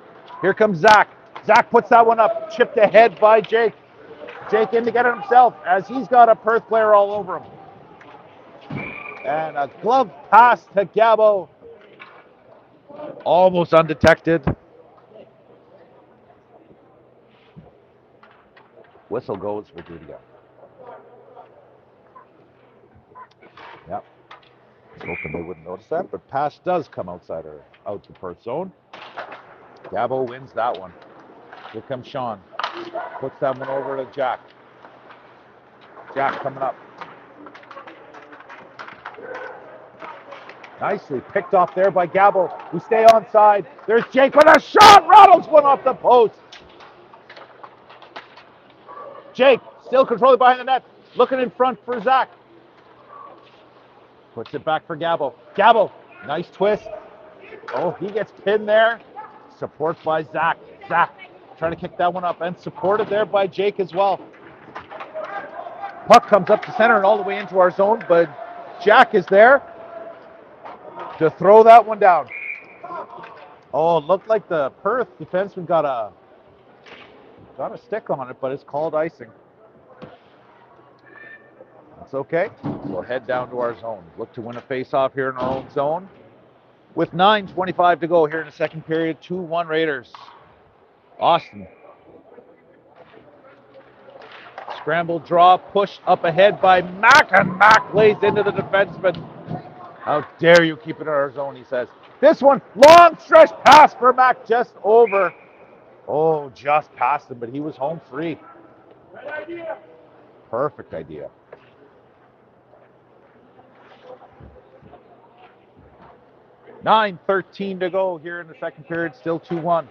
Speaker 1: Here comes Zach. Zach puts that one up, chipped ahead by Jake. Jake in to get it himself as he's got a Perth player all over him. And a glove pass to Gabo. Almost undetected. Whistle goes for duty. Yep. I was hoping they wouldn't notice that, but pass does come outside or out the Perth zone. Gabo wins that one. Here comes Sean. Puts that one over to Jack. Jack coming up. Nicely picked off there by Gabo. We stay onside. There's Jake with a shot. Rattles one off the post. Jake still controlling behind the net. Looking in front for Zach. Puts it back for Gabo. Gabo, nice twist. Oh, he gets pinned there. Support by Zach. Zach trying to kick that one up and supported there by Jake as well. Puck comes up the center and all the way into our zone, but Jack is there to throw that one down. Oh, it looked like the Perth defenseman got a stick on it, but it's called icing. That's okay. We'll head down to our zone. Look to win a face-off here in our own zone. With 9:25 to go here in the second period, 2-1 Raiders. Austin. Scramble draw, push up ahead by Mac, and Mac lays into the defenseman. How dare you keep it in our zone, he says. This one, long stretch pass for Mac, just over. Oh, just past him, but he was home free. Perfect idea. $9:13 to go here in the second period, still 2-1.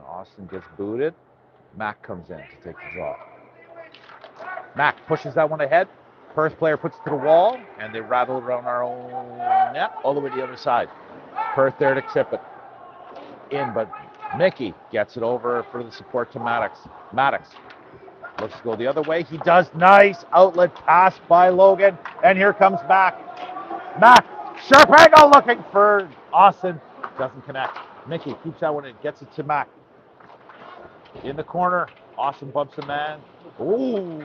Speaker 1: Austin gets booted. Mac comes in to take the draw. Mac pushes that one ahead. Perth player puts it to the wall, and they rattle around our own net all the way to the other side. Perth there to chip it in, but Mickey gets it over for the support to Maddox. Maddox looks to go the other way. He does. Nice outlet pass by Logan, and here comes Mac. Mac, sharp angle looking for Austin. Doesn't connect. Mickey keeps that one in, gets it to Mac. In the corner, Austin bumps a man. Ooh,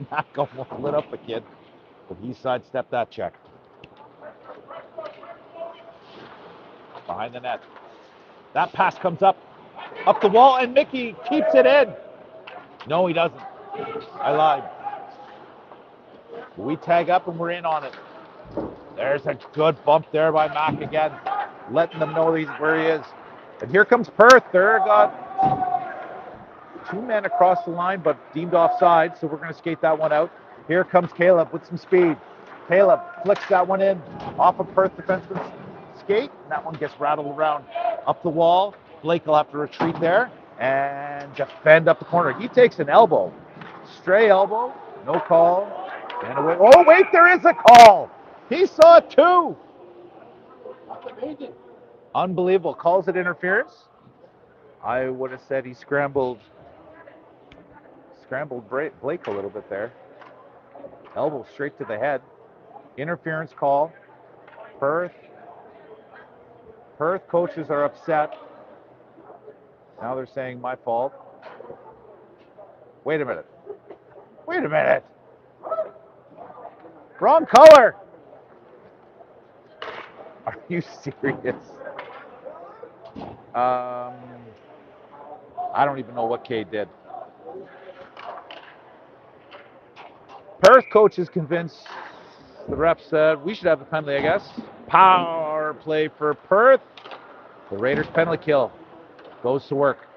Speaker 1: Mac almost lit up the kid, but he sidestepped that check. Behind the net. That pass comes up the wall, and Mickey keeps it in. No, he doesn't. I lied. We tag up and we're in on it. There's a good bump there by Mac again, letting them know where he is. And here comes Perth. They're got 2 men across the line, but deemed offside, so we're going to skate that one out. Here comes Caleb with some speed. Caleb flicks that one in off of Perth defenseman's skate, and that one gets rattled around up the wall. Blake will have to retreat there and defend up the corner. He takes an elbow. Stray elbow, no call, and away. Oh, wait, there is a call. He saw it too. Unbelievable. Calls it interference. I would have said he scrambled Blake a little bit there. Elbow straight to the head. Interference call. Perth coaches are upset. Now they're saying my fault. Wait a minute. Wrong color. Are you serious? I don't even know what Cade did. Perth coach is convinced. The ref said we should have the penalty, I guess. Power play for Perth. The Raiders penalty kill goes to work.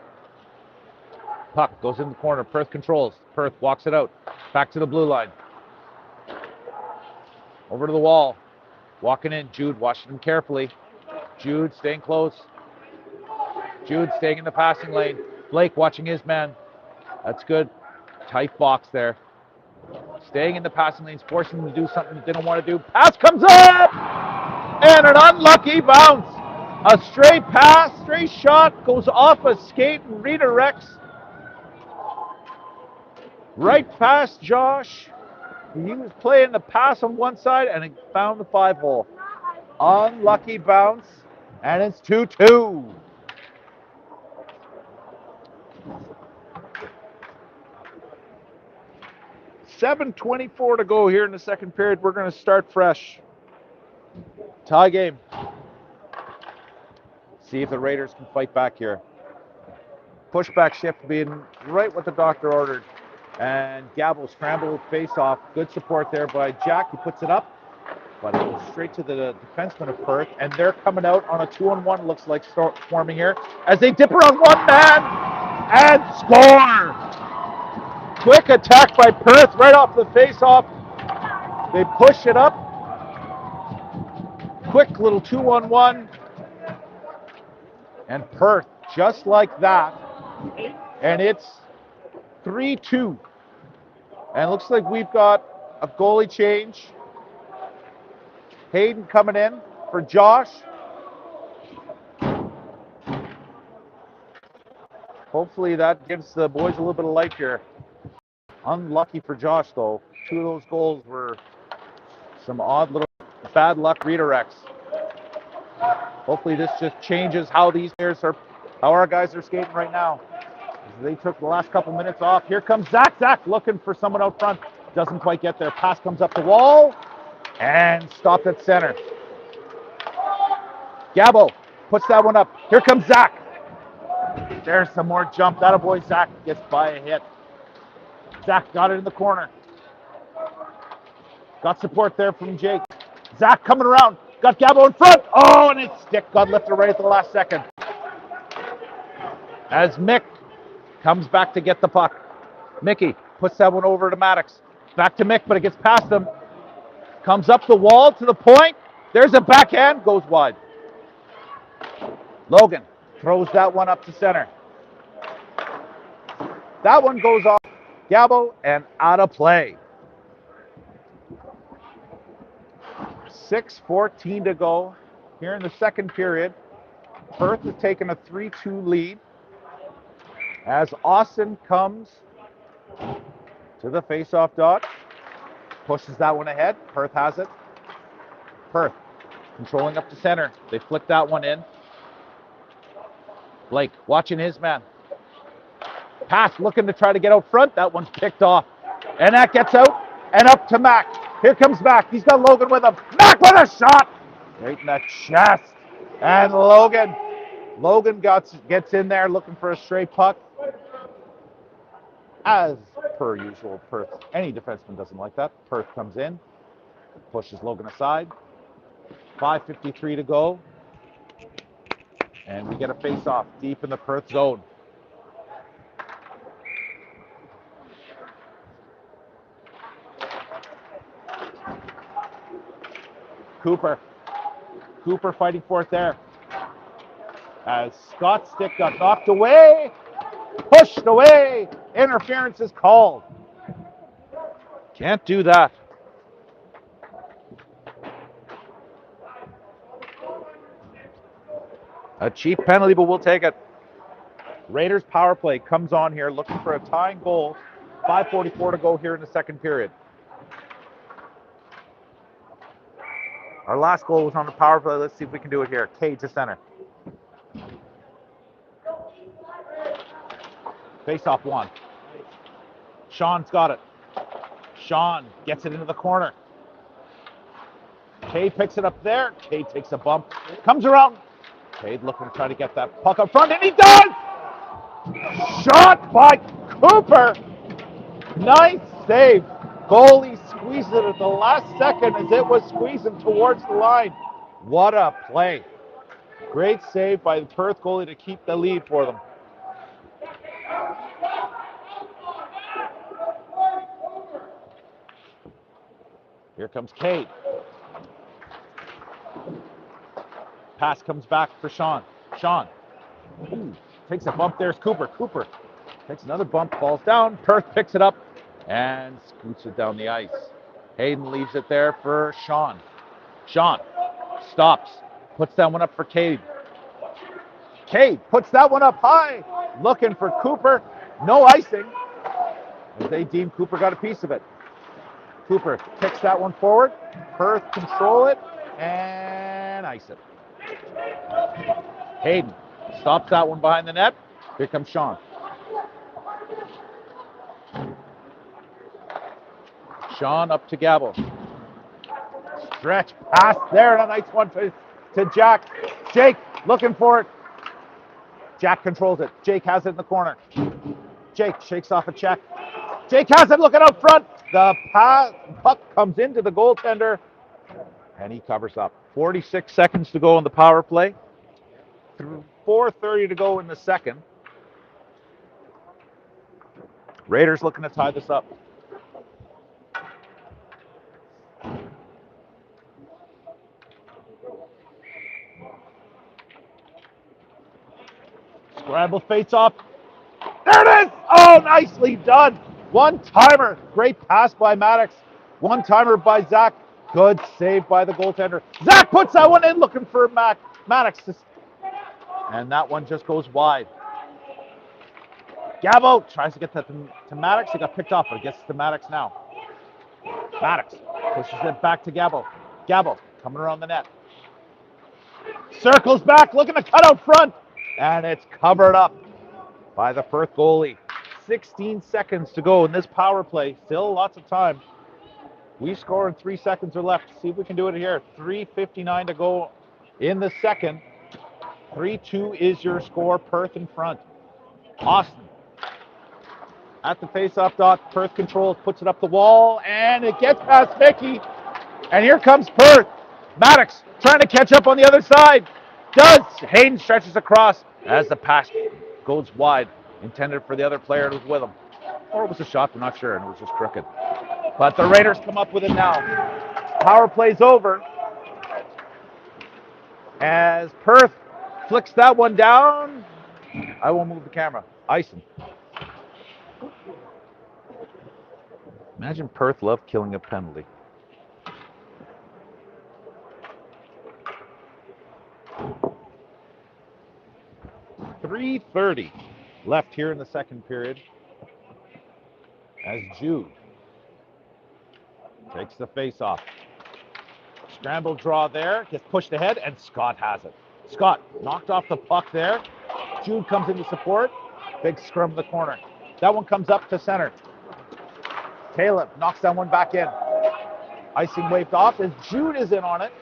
Speaker 1: Puck goes in the corner. Perth controls. Perth walks it out. Back to the blue line. Over to the wall. Walking in. Jude watching him carefully. Jude staying close. Jude staying in the passing lane. Blake watching his man. That's good. Tight box there. Staying in the passing lanes, forcing them to do something they didn't want to do. Pass comes up! And an unlucky bounce. A straight pass, straight shot, goes off a skate and redirects right past Josh. He was playing the pass on one side and he found the 5-hole. Unlucky bounce, and it's 2-2. $7:24 to go here in the second period. We're going to start fresh. Tie game. See if the Raiders can fight back here. Pushback shift being right what the doctor ordered. And Gabo scrambled face off. Good support there by Jack. He puts it up, but it goes straight to the defenseman of Perth. And they're coming out on a 2-on-1, looks like forming here, as they dip around one man and score. Quick attack by Perth right off the face-off. They push it up. Quick little 2-on-1. And Perth, just like that. And it's 3-2. And it looks like we've got a goalie change. Hayden coming in for Josh. Hopefully that gives the boys a little bit of life here. Unlucky for Josh, though. 2 of those goals were some odd little bad luck redirects. Hopefully this just changes how our guys are skating right now. They took the last couple minutes off. Here comes Zach. Zach looking for someone out front. Doesn't quite get there. Pass comes up the wall and stopped at center. Gabo puts that one up. Here comes Zach. There's some more jump. That boy Zach gets by a hit. Zach got it in the corner. Got support there from Jake. Zach coming around. Got Gabo in front. Oh, and his stick got lifted right at the last second. As Mick comes back to get the puck. Mickey puts that one over to Maddox. Back to Mick, but it gets past him. Comes up the wall to the point. There's a backhand. Goes wide. Logan throws that one up to center. That one goes off Gabo and out of play. 6:14 to go here in the second period. Perth has taken a 3-2 lead as Austin comes to the face-off dot. Pushes that one ahead. Perth has it. Perth controlling up to center. They flick that one in. Blake watching his man. Pass looking to try to get out front. That one's picked off. And that gets out and up to Mac. Here comes Mac. He's got Logan with him. Mac with a shot. Right in the chest. And Logan gets in there looking for a straight puck. As per usual, Perth, any defenseman doesn't like that. Perth comes in, pushes Logan aside. 5:53 to go. And we get a face-off deep in the Perth zone. Cooper fighting for it there. As Scott's stick got knocked away, pushed away, interference is called. Can't do that. A cheap penalty, but we'll take it. Raiders power play comes on here looking for a tying goal. 5:44 to go here in the second period. Our last goal was on the power play. Let's see if we can do it here. Cade to center. Face off one. Sean's got it. Sean gets it into the corner. Cade picks it up there. Cade takes a bump. Comes around. Cade looking to try to get that puck up front, and he does! Shot by Cooper. Nice save. Goalie squeezed it at the last second as it was squeezing towards the line. What a play. Great save by the Perth goalie to keep the lead for them. Here comes Cade. Pass comes back for Sean. Sean takes a bump. There's Cooper. Cooper Takes another bump, falls down. Perth picks it up and scoots it down the ice. Hayden leaves it there for Sean. Sean stops, puts that one up for Cade. Cade puts that one up high, looking for Cooper. No icing, as they deem Cooper got a piece of it. Cooper kicks that one forward. Perth control it and ice it. Hayden stops that one behind the net. Here comes Sean. Sean up to Gabo. Stretch pass there, and a nice one to Jack. Jake looking for it. Jack controls it. Jake has it in the corner. Jake shakes off a check. Jake has it looking out front. The puck comes into the goaltender, and he covers up. 46 seconds to go on the power play. 4:30 to go in the second. Raiders looking to tie this up. Scramble face off. There it is! Oh, nicely done. One-timer. Great pass by Maddox. One-timer by Zach. Good save by the goaltender. Zach puts that one in looking for Maddox. And that one just goes wide. Gabo tries to get that to Maddox. He got picked off, but it gets to Maddox now. Maddox pushes it back to Gabo. Gabo coming around the net. Circles back, looking to cut out front. And it's covered up by the Perth goalie. 16 seconds to go in this power play. Still lots of time. We score in 3 seconds or left. See if we can do it here. 3:59 to go in the second. 3-2 is your score. Perth in front. Austin at the face-off dot. Perth controls, puts it up the wall, and it gets past Mickey. And here comes Perth. Maddox trying to catch up on the other side. Does. Hayden stretches across as the pass goes wide, intended for the other player who's with him. Or it was a shot, I'm not sure, and it was just crooked. But the Raiders come up with it now. Power play's over. As Perth flicks that one down. I won't move the camera. Icing. Imagine Perth loved killing a penalty. .330 left here in the second period. As Jude takes the face-off. Scramble draw there, gets pushed ahead, and Scott has it. Scott knocked off the puck there. Jude comes into support. Big scrum in the corner. That one comes up to center. Caleb knocks that one back in. Icing waved off as Jude is in on it.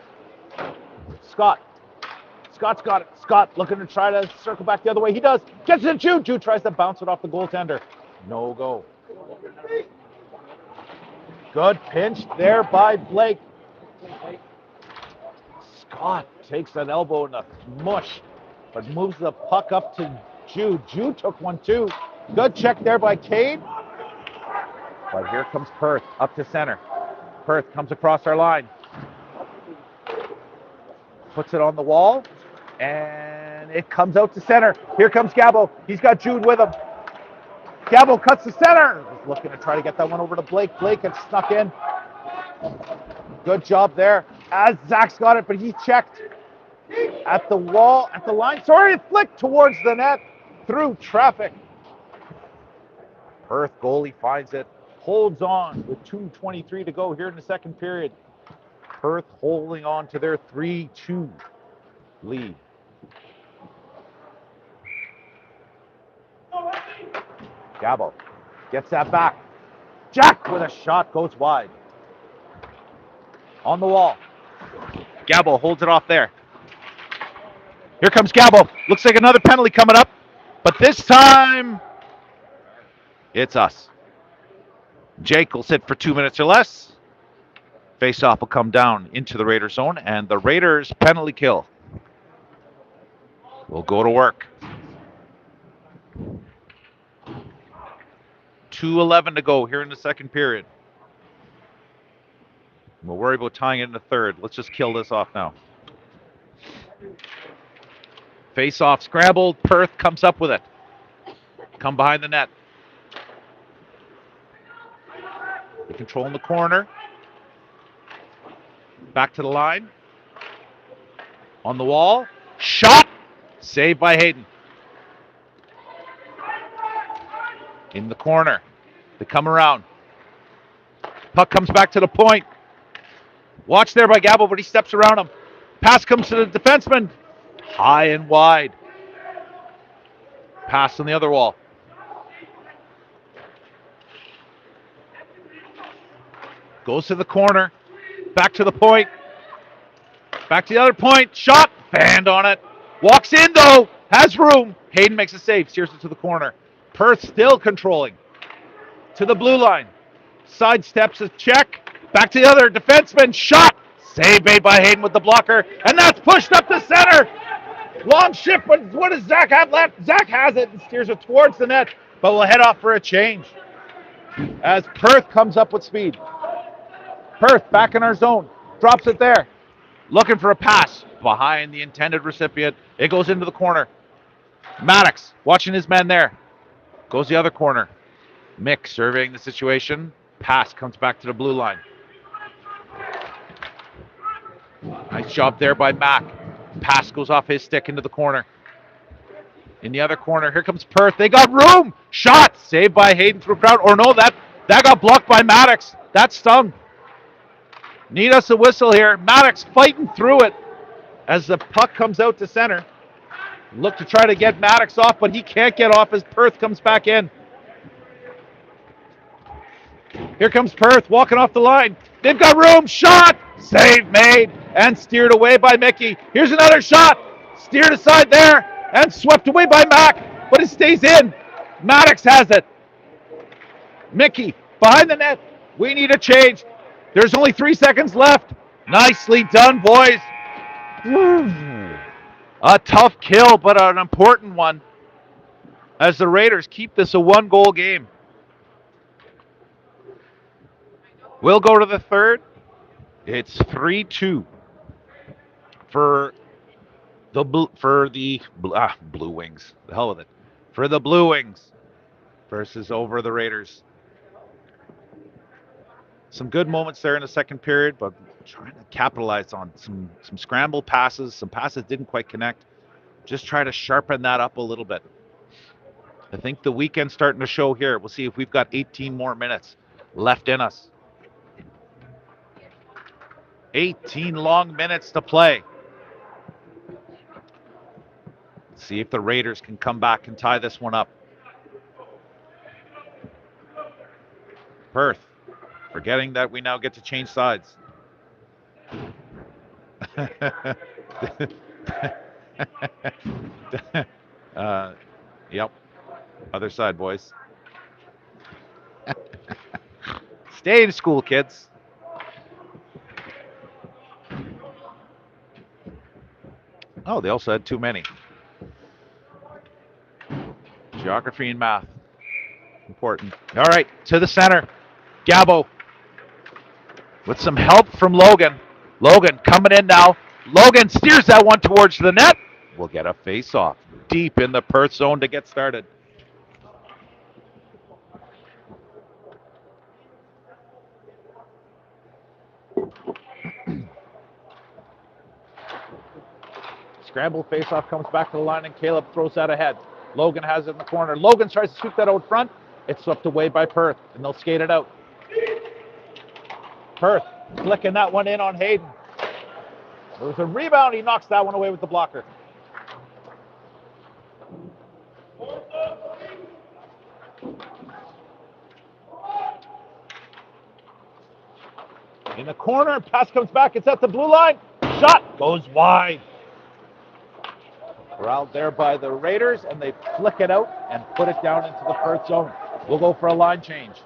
Speaker 1: Scott's got it. Scott looking to try to circle back the other way. He does. Gets it to Jude. Jude tries to bounce it off the goaltender. No go. Good pinch there by Blake. Scott takes an elbow in the mush, but moves the puck up to Jude. Jude took one too. Good check there by Cade. But here comes Perth up to center. Perth comes across our line. Puts it on the wall. And it comes out to center. Here comes Gabo. He's got Jude with him. Gabo cuts to center. He's looking to try to get that one over to Blake. Blake had snuck in. Good job there. As Zach's got it, but he checked at the wall, at the line. Sorry, it flicked towards the net through traffic. Perth goalie finds it. Holds on with 2:23 to go here in the second period. Perth holding on to their 3-2 lead. Gabo gets that back. Jack with a shot goes wide. On the wall. Gabo holds it off there. Here comes Gabo. Looks like another penalty coming up. But this time, it's us. Jake will sit for 2 minutes or less. Face-off will come down into the Raiders zone, and the Raiders penalty kill will go to work. 2:11 to go here in the second period. We'll worry about tying it in the third. Let's just kill this off now. Face-off scrambled. Perth comes up with it. come behind the net. They control in the corner. Back to the line. On the wall. Shot! Saved by Hayden. In the corner. They come around. Puck comes back to the point. Watch there by Gabo, but he steps around him. Pass comes to the defenseman. High and wide. Pass on the other wall. Goes to the corner. Back to the point. Back to the other point. Shot. Band on it. Walks in though. Has room. Hayden makes a save. Steers it to the corner. Perth still controlling. To the blue line. Sidesteps a check. Back to the other defenseman. Shot. Save made by Hayden with the blocker. And that's pushed up the center. Long shift, but what does Zach have left? Zach has it and steers it towards the net, but we'll head off for a change as Perth comes up with speed. Perth back in our zone. Drops it there. Looking for a pass behind the intended recipient. It goes into the corner. Maddox watching his man there. Goes the other corner. Mick surveying the situation. Pass comes back to the blue line. Nice job there by Mack. Pass goes off his stick into the corner. In the other corner, here comes Perth. They got room. Shot saved by Hayden through crowd. Or no, that got blocked by Maddox. That stung. Need us a whistle here. Maddox fighting through it as the puck comes out to center. Look to try to get Maddox off, but he can't get off as Perth comes back in. Here comes Perth walking off the line. They've got room. Shot. Save made and steered away by Mickey. Here's another shot. Steered aside there and swept away by Mack, but it stays in. Maddox has it. Mickey behind the net. We need a change. There's only 3 seconds left. Nicely done, boys. A tough kill, but an important one as the Raiders keep this a 1-goal game. We'll go to the third. It's 3-2 for the Blue Wings. The hell with it. For the Blue Wings versus over the Raiders. Some good moments there in the second period, but trying to capitalize on some scramble passes. Some passes didn't quite connect. Just try to sharpen that up a little bit. I think the weekend's starting to show here. We'll see if we've got 18 more minutes left in us. 18 long minutes to play. Let's see if the Raiders can come back and tie this one up. Perth, forgetting that we now get to change sides. Yep. Other side, boys. Stay in school, kids. Oh, they also had too many. Geography and math. Important. All right, to the center. Gabo with some help from Logan. Logan coming in now. Logan steers that one towards the net. We'll get a face-off deep in the Perth zone to get started. Scramble face-off comes back to the line, and Caleb throws that ahead. Logan has it in the corner. Logan tries to sweep that out front. It's swept away by Perth, and they'll skate it out. Perth flicking that one in on Hayden. There's a rebound. He knocks that one away with the blocker. In the corner, pass comes back. It's at the blue line. Shot goes wide. Corralled there by the Raiders, and they flick it out and put it down into the Perth zone. We'll go for a line change.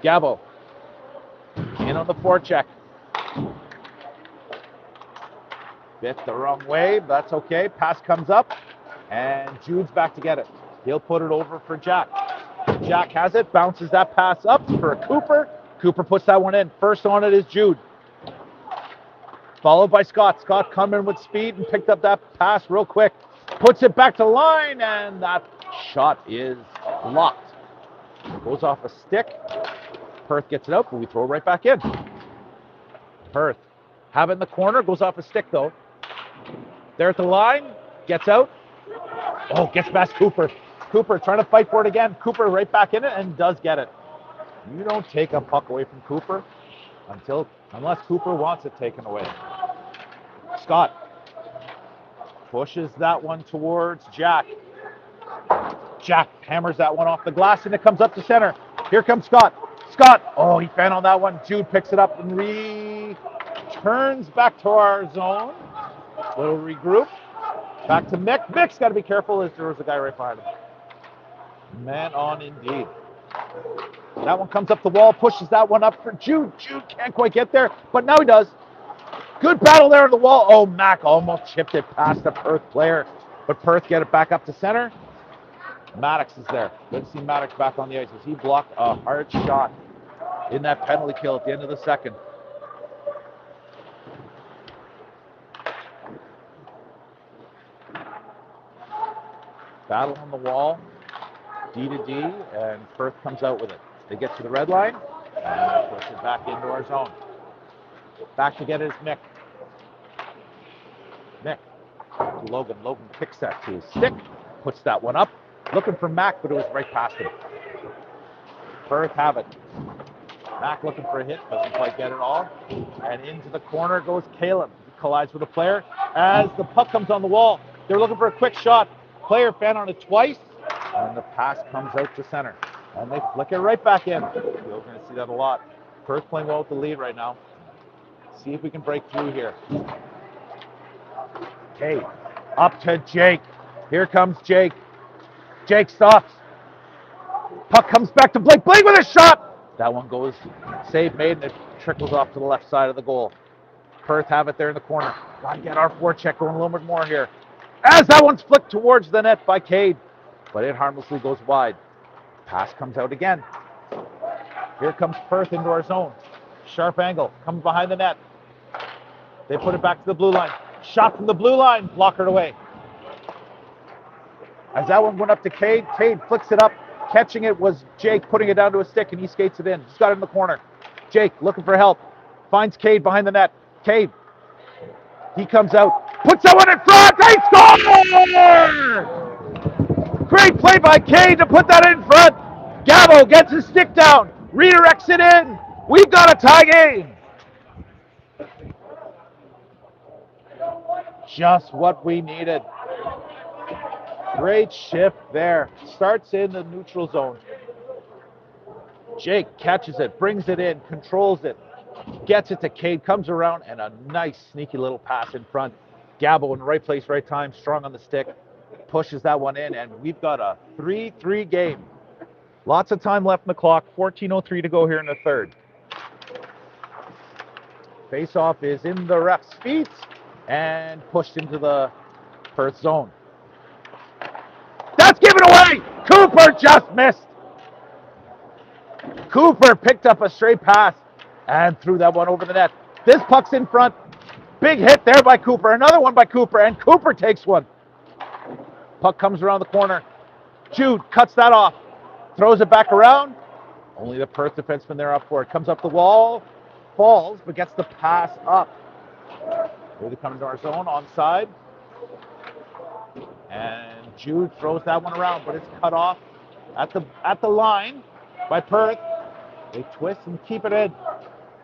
Speaker 1: Gabo in on the forecheck. Bit the wrong way, but that's okay. Pass comes up, and Jude's back to get it. He'll put it over for Jack. Jack has it, bounces that pass up for Cooper. Cooper puts that one in. First on it is Jude. Followed by Scott. Scott coming with speed and picked up that pass real quick. puts it back to line, and that shot is blocked. Goes off a stick. Perth gets it out, but we throw it right back in. Perth have it in the corner, goes off a stick though. There at the line, gets out. Oh, gets past Cooper. Cooper trying to fight for it again. Cooper right back in it and does get it. You don't take a puck away from Cooper unless Cooper wants it taken away. Scott pushes that one towards Jack. Jack hammers that one off the glass and it comes up to center. Here comes Scott. Scott, oh, he fell on that one. Jude picks it up and returns back to our zone. Little regroup. Back to Mick. Mick's got to be careful as there was a guy right behind him. Man on indeed. That one comes up the wall, pushes that one up for Jude. Jude can't quite get there, but now he does. Good battle there on the wall. Oh, Mac almost chipped it past the Perth player, but Perth get it back up to center. Maddox is there. Good to see Maddox back on the ice as he blocked a hard shot in that penalty kill at the end of the second. Battle on the wall, D to D, and Perth comes out with it. They get to the red line, and push it back into our zone. Back to get it is Mick. Mick to Logan. Logan kicks that to his stick, puts that one up. Looking for Mac, but it was right past him. Perth have it. Mac looking for a hit, doesn't quite get it all. And into the corner goes Caleb. He collides with a player as the puck comes on the wall. They're looking for a quick shot. Player fan on it twice, and the pass comes out to center. And they flick it right back in. We're going to see that a lot. Perth playing well with the lead right now. See if we can break through here. Okay, up to Jake. Here comes Jake. Jake stops. Puck comes back to Blake. Blake with a shot. That one goes, save made, and it trickles off to the left side of the goal. Perth have it there in the corner. Got to get our forecheck going a little bit more here. As that one's flicked towards the net by Cade, but it harmlessly goes wide. Pass comes out again. Here comes Perth into our zone. Sharp angle, comes behind the net. They put it back to the blue line. Shot from the blue line, blockered away. As that one went up to Cade, Cade flicks it up. Catching it was Jake, putting it down to a stick, and he skates it in. He's got it in the corner. Jake looking for help. Finds Cade behind the net. Cade, he comes out. Puts that one in front. They score! Great play by Cade to put that in front. Gabo gets his stick down. Redirects it in. We've got a tie game. Just what we needed. Great shift there. Starts in the neutral zone. Jake catches it, brings it in, controls it, gets it to Cade, comes around, and a nice sneaky little pass in front. Gabo in the right place, right time, strong on the stick, pushes that one in, and we've got a 3-3 game. Lots of time left in the clock, 14:03 to go here in the third. Face-off is in the ref's feet and pushed into the Perth zone. That's given away! Cooper just missed! Cooper picked up a straight pass and threw that one over the net. This puck's in front. Big hit there by Cooper. Another one by Cooper, and Cooper takes one. Puck comes around the corner. Jude cuts that off. Throws it back around. Only the Perth defenseman there up for it. Comes up the wall. Falls, but gets the pass up. Here they come into our zone, onside. And Jude throws that one around, but it's cut off at the line by Perth. They twist and keep it in.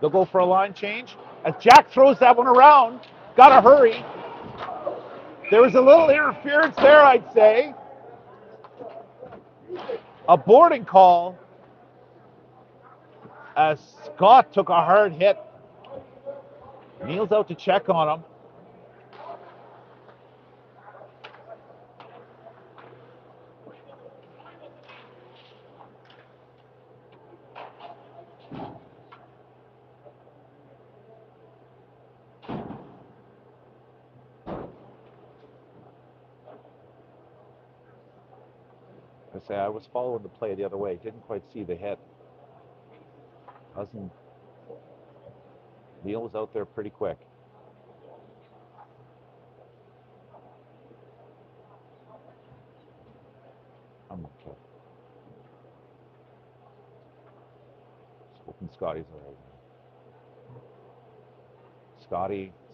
Speaker 1: They'll go for a line change. As Jack throws that one around, gotta hurry. There was a little interference there, I'd say. A boarding call as Scott took a hard hit. Kneels out to check on him. I was following the play the other way. Didn't quite see the hit. Neil was out there pretty quick. I'm okay. Hoping Scotty's all right now.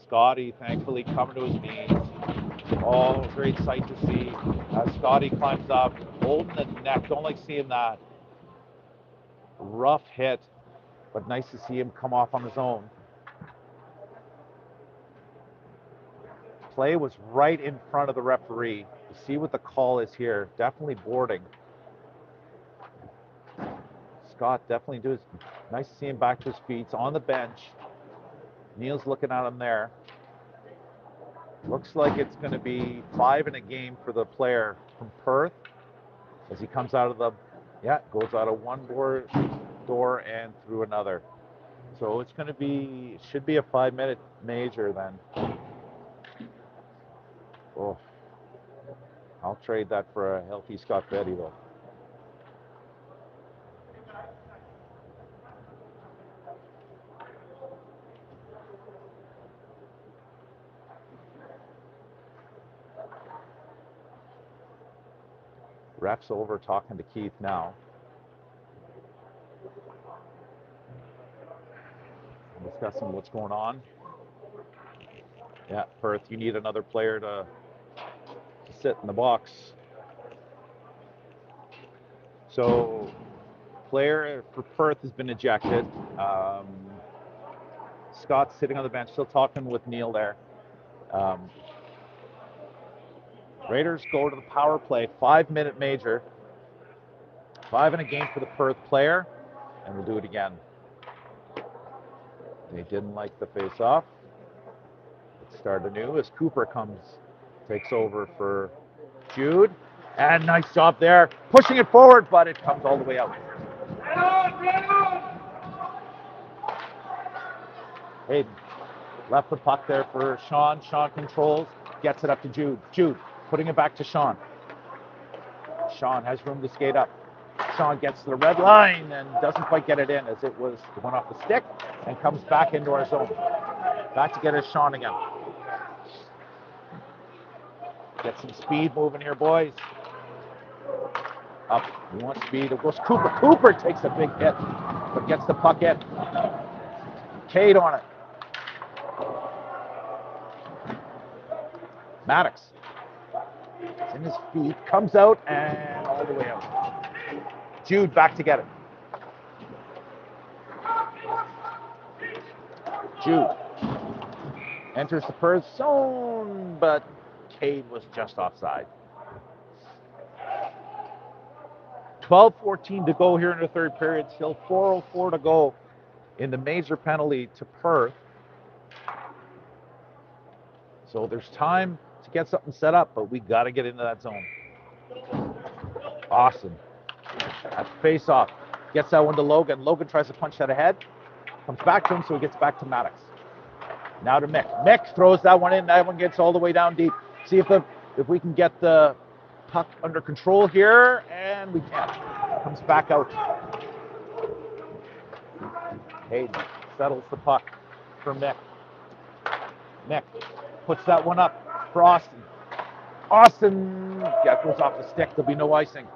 Speaker 1: Scotty, thankfully coming to his knees. Oh, great sight to see. As Scotty climbs up, holding the neck. Don't like seeing that. Rough hit, but nice to see him come off on his own. Play was right in front of the referee. You see what the call is here. Definitely boarding. Scott definitely does. Nice to see him back to his feet. He's on the bench. Neil's looking at him there. Looks like it's going to be 5 in a game for the player from Perth as he comes out of the, goes out of one door and through another. So it's going to be, should be a 5-minute major then. Oh, I'll trade that for a healthy Scott Betty though. Ref's over talking to Keith now. Discussing what's going on. Yeah, Perth, you need another player to sit in the box. So, player for Perth has been ejected. Scott's sitting on the bench, still talking with Neil there. Raiders go to the power play, 5-minute major. 5 in a game for the Perth player, and we'll do it again. They didn't like the face-off. Let's start anew as Cooper takes over for Jude. And nice job there, pushing it forward, but it comes all the way out. Hayden left the puck there for Sean. Sean controls, gets it up to Jude. Jude putting it back to Sean. Sean has room to skate up. Sean gets to the red line and doesn't quite get it in as it went off the stick and comes back into our zone. Back to get his Sean again. Get some speed moving here, boys. Up, you want speed. It goes Cooper. Cooper takes a big hit, but gets the puck in. Cade on it. Maddox. It's in his feet, comes out and all the way out. Jude back to get it. Jude enters the Perth zone, but Cade was just offside. 12:14 to go here in the third period. Still 4:04 to go in the major penalty to Perth. So there's time to get something set up, but we got to get into that zone. Austin at the face-off. Gets that one to Logan. Logan tries to punch that ahead. Comes back to him, so he gets back to Maddox. Now to Mick. Mick throws that one in. That one gets all the way down deep. See if we can get the puck under control here, and we can't. Comes back out. Hayden settles the puck for Mick. Mick puts that one up for Austin. Austin goes off the stick. There'll be no icing.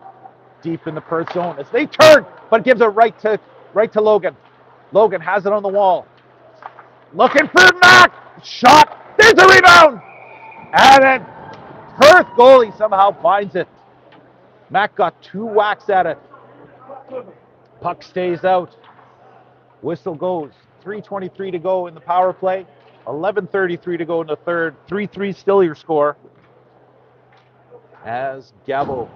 Speaker 1: Deep in the Perth zone as they turn, but gives it right to Logan. Logan has it on the wall. Looking for Mac. Shot. There's a rebound. And then Perth goalie somehow finds it. Mac got 2 whacks at it. Puck stays out. Whistle goes. 3:23 to go in the power play. 11:33 to go in the third. 3-3 still your score. As Gabo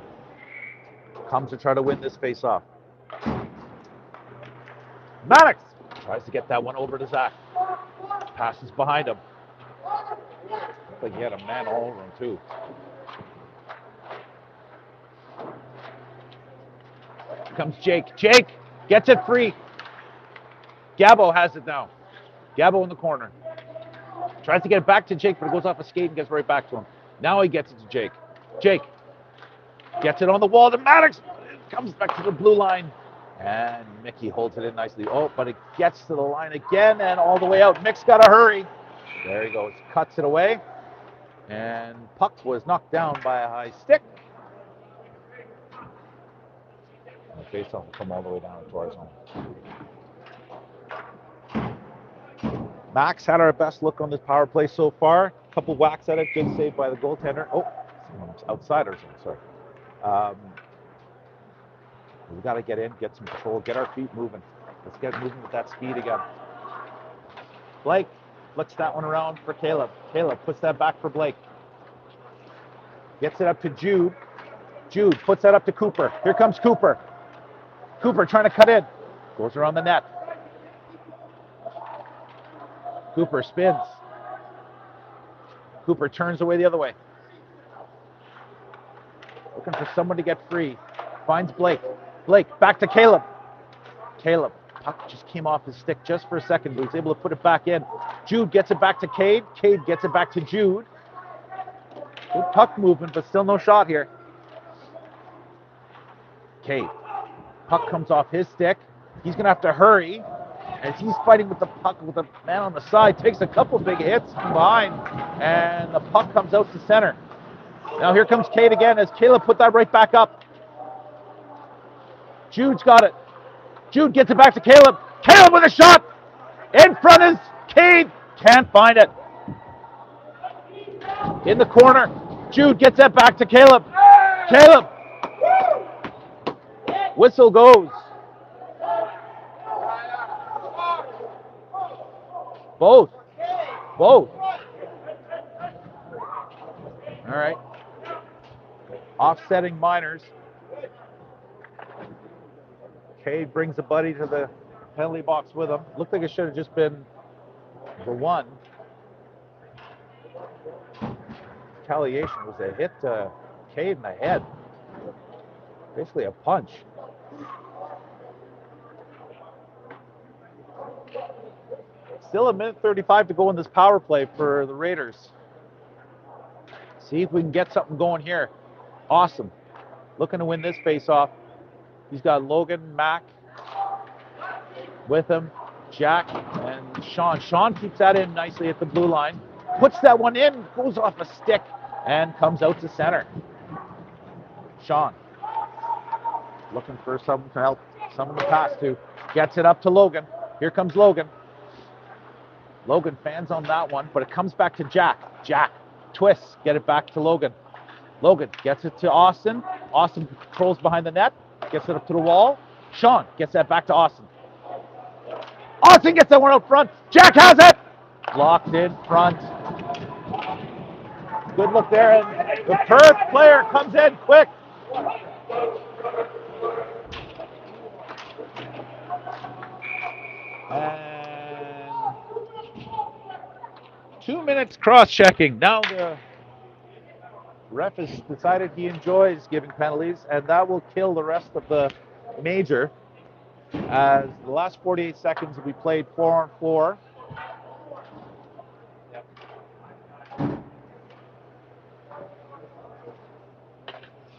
Speaker 1: comes to try to win this face-off. Maddox tries to get that one over to Zach. Passes behind him. Looks like he had a man all over him too. Here comes Jake. Jake gets it free. Gabo has it now. Gabo in the corner. Tries to get it back to Jake, but it goes off a skate and gets right back to him. Now he gets it to Jake. Jake gets it on the wall to Maddox. It comes back to the blue line. And Mickey holds it in nicely. Oh, but it gets to the line again and all the way out. Mick's got to hurry. There he goes. Cuts it away. And puck was knocked down by a high stick. Face off will come all the way down to our zone. Max had our best look on this power play so far. Couple whacks at it, good save by the goaltender. Oh, outside our zone, sorry. We got to get in, get some control, get our feet moving. Let's get moving with that speed again. Blake flicks that one around for Caleb. Caleb puts that back for Blake. Gets it up to Jude. Jude puts that up to Cooper. Here comes Cooper. Cooper trying to cut in. Goes around the net. Cooper spins. Cooper turns away the other way. Looking for someone to get free. Finds Blake. Blake back to Caleb. Caleb. Puck just came off his stick just for a second, but he's able to put it back in. Jude gets it back to Cade. Cade gets it back to Jude. Good puck movement, but still no shot here. Cade. Puck comes off his stick. He's going to have to hurry. As he's fighting with the puck with the man on the side, takes a couple big hits from behind, and the puck comes out to center. Now here comes Cade again as Caleb put that right back up. Jude's got it. Jude gets it back to Caleb. Caleb with a shot. In front is Cade. Can't find it. In the corner. Jude gets that back to Caleb. Caleb. Whistle goes. Both. All right. Offsetting minors. Cade brings a buddy to the penalty box with him. Looked like it should have just been the one. Retaliation was a hit to Cade in the head. Basically a punch. Still a minute 35 to go in this power play for the Raiders. See if we can get something going here. Awesome. Looking to win this face-off. He's got Logan, Mac with him, Jack, and Sean. Sean keeps that in nicely at the blue line. Puts that one in, goes off a stick, and comes out to center. Sean. Looking for someone to help, someone to pass to. Gets it up to Logan. Here comes Logan. Logan fans on that one, but it comes back to Jack. Jack twists, get it back to Logan. Logan gets it to Austin. Austin controls behind the net, gets it up to the wall. Sean gets that back to Austin. Austin gets that one out front. Jack has it! Blocked in front. Good look there, and the Perth player comes in quick. And 2 minutes cross-checking. Now the ref has decided he enjoys giving penalties, and that will kill the rest of the major. As the last 48 seconds will be played 4-on-4.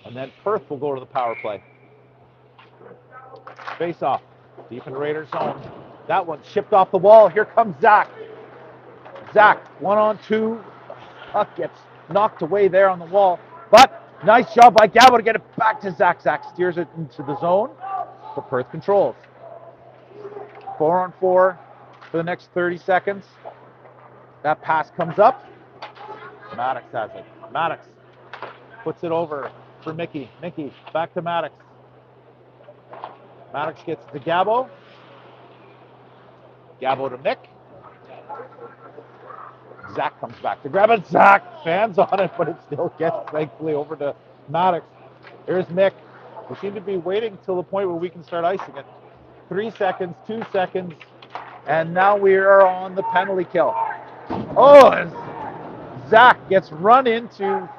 Speaker 1: And then Perth will go to the power play. Face off. Deep in the Raiders' zone. That one chipped off the wall. Here comes Zach. Zach, 1-on-2. Puck gets knocked away there on the wall. But nice job by Gabo to get it back to Zach. Zach steers it into the zone. The Perth controls. 4-on-4 for the next 30 seconds. That pass comes up. Maddox has it. Maddox puts it over for Mickey. Mickey back to Maddox. Maddox gets it to Gabo. Gabo to Mick. Zach comes back to grab it. Zach fans on it, but it still gets thankfully over to Maddox. Here's Mick. We seem to be waiting till the point where we can start icing it. 3 seconds, 2 seconds, and now we are on the penalty kill. Oh, as Zach gets run into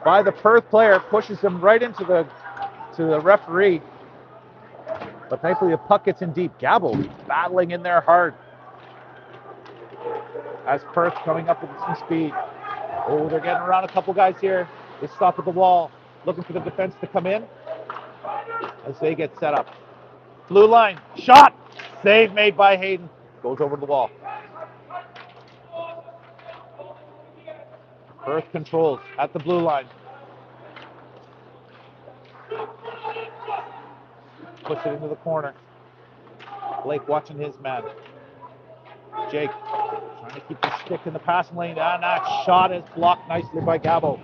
Speaker 1: by the Perth player, pushes him right into the referee. But thankfully the puck gets in deep. Gabo battling in there hard. As Perth coming up with some speed. Oh, they're getting around a couple guys here. They stop at the wall, looking for the defense to come in as they get set up. Blue line, shot, save made by Hayden. Goes over the wall. Perth controls at the blue line. puts it into the corner. Blake watching his man. Jake trying to keep the stick in the passing lane. And that shot is blocked nicely by Gabo.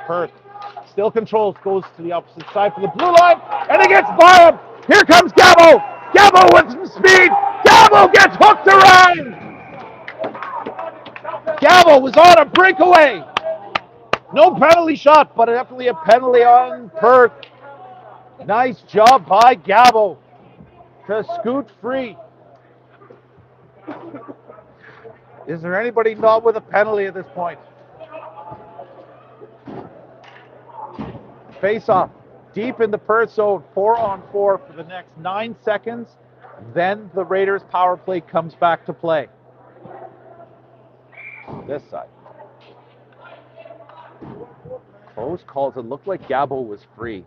Speaker 1: Perth still controls, goes to the opposite side for the blue line, and it gets by him. Here comes Gabo. Gabo with some speed. Gabo gets hooked around. Gabo was on a breakaway. No penalty shot, but definitely a penalty on Perth. Nice job by Gabo to scoot free. Is there anybody not with a penalty at this point? Face off deep in the Perth zone, 4-on-4 for the next 9 seconds. Then the Raiders power play comes back to play. This side. Close calls. It looked like Gabo was free.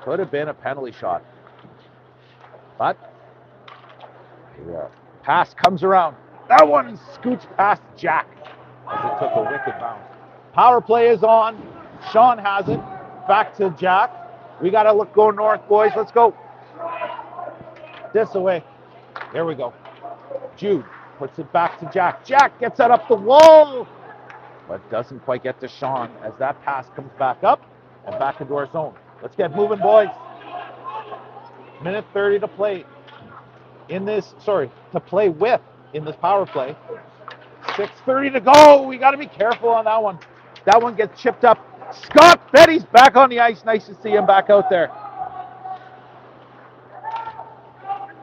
Speaker 1: Could have been a penalty shot. But yeah. Pass comes around. That one scoots past Jack as it took a wicked bounce. Power play is on. Sean has it. Back to Jack. We got to go north, boys. Let's go. This away. There we go. Jude puts it back to Jack. Jack gets that up the wall, but doesn't quite get to Sean as that pass comes back up and back into our zone. Let's get moving, boys. Minute 30 to play in this, to play with in this power play. 6:30 to go. We got to be careful on that one. That one gets chipped up. Scott Fetty's back on the ice. Nice to see him back out there.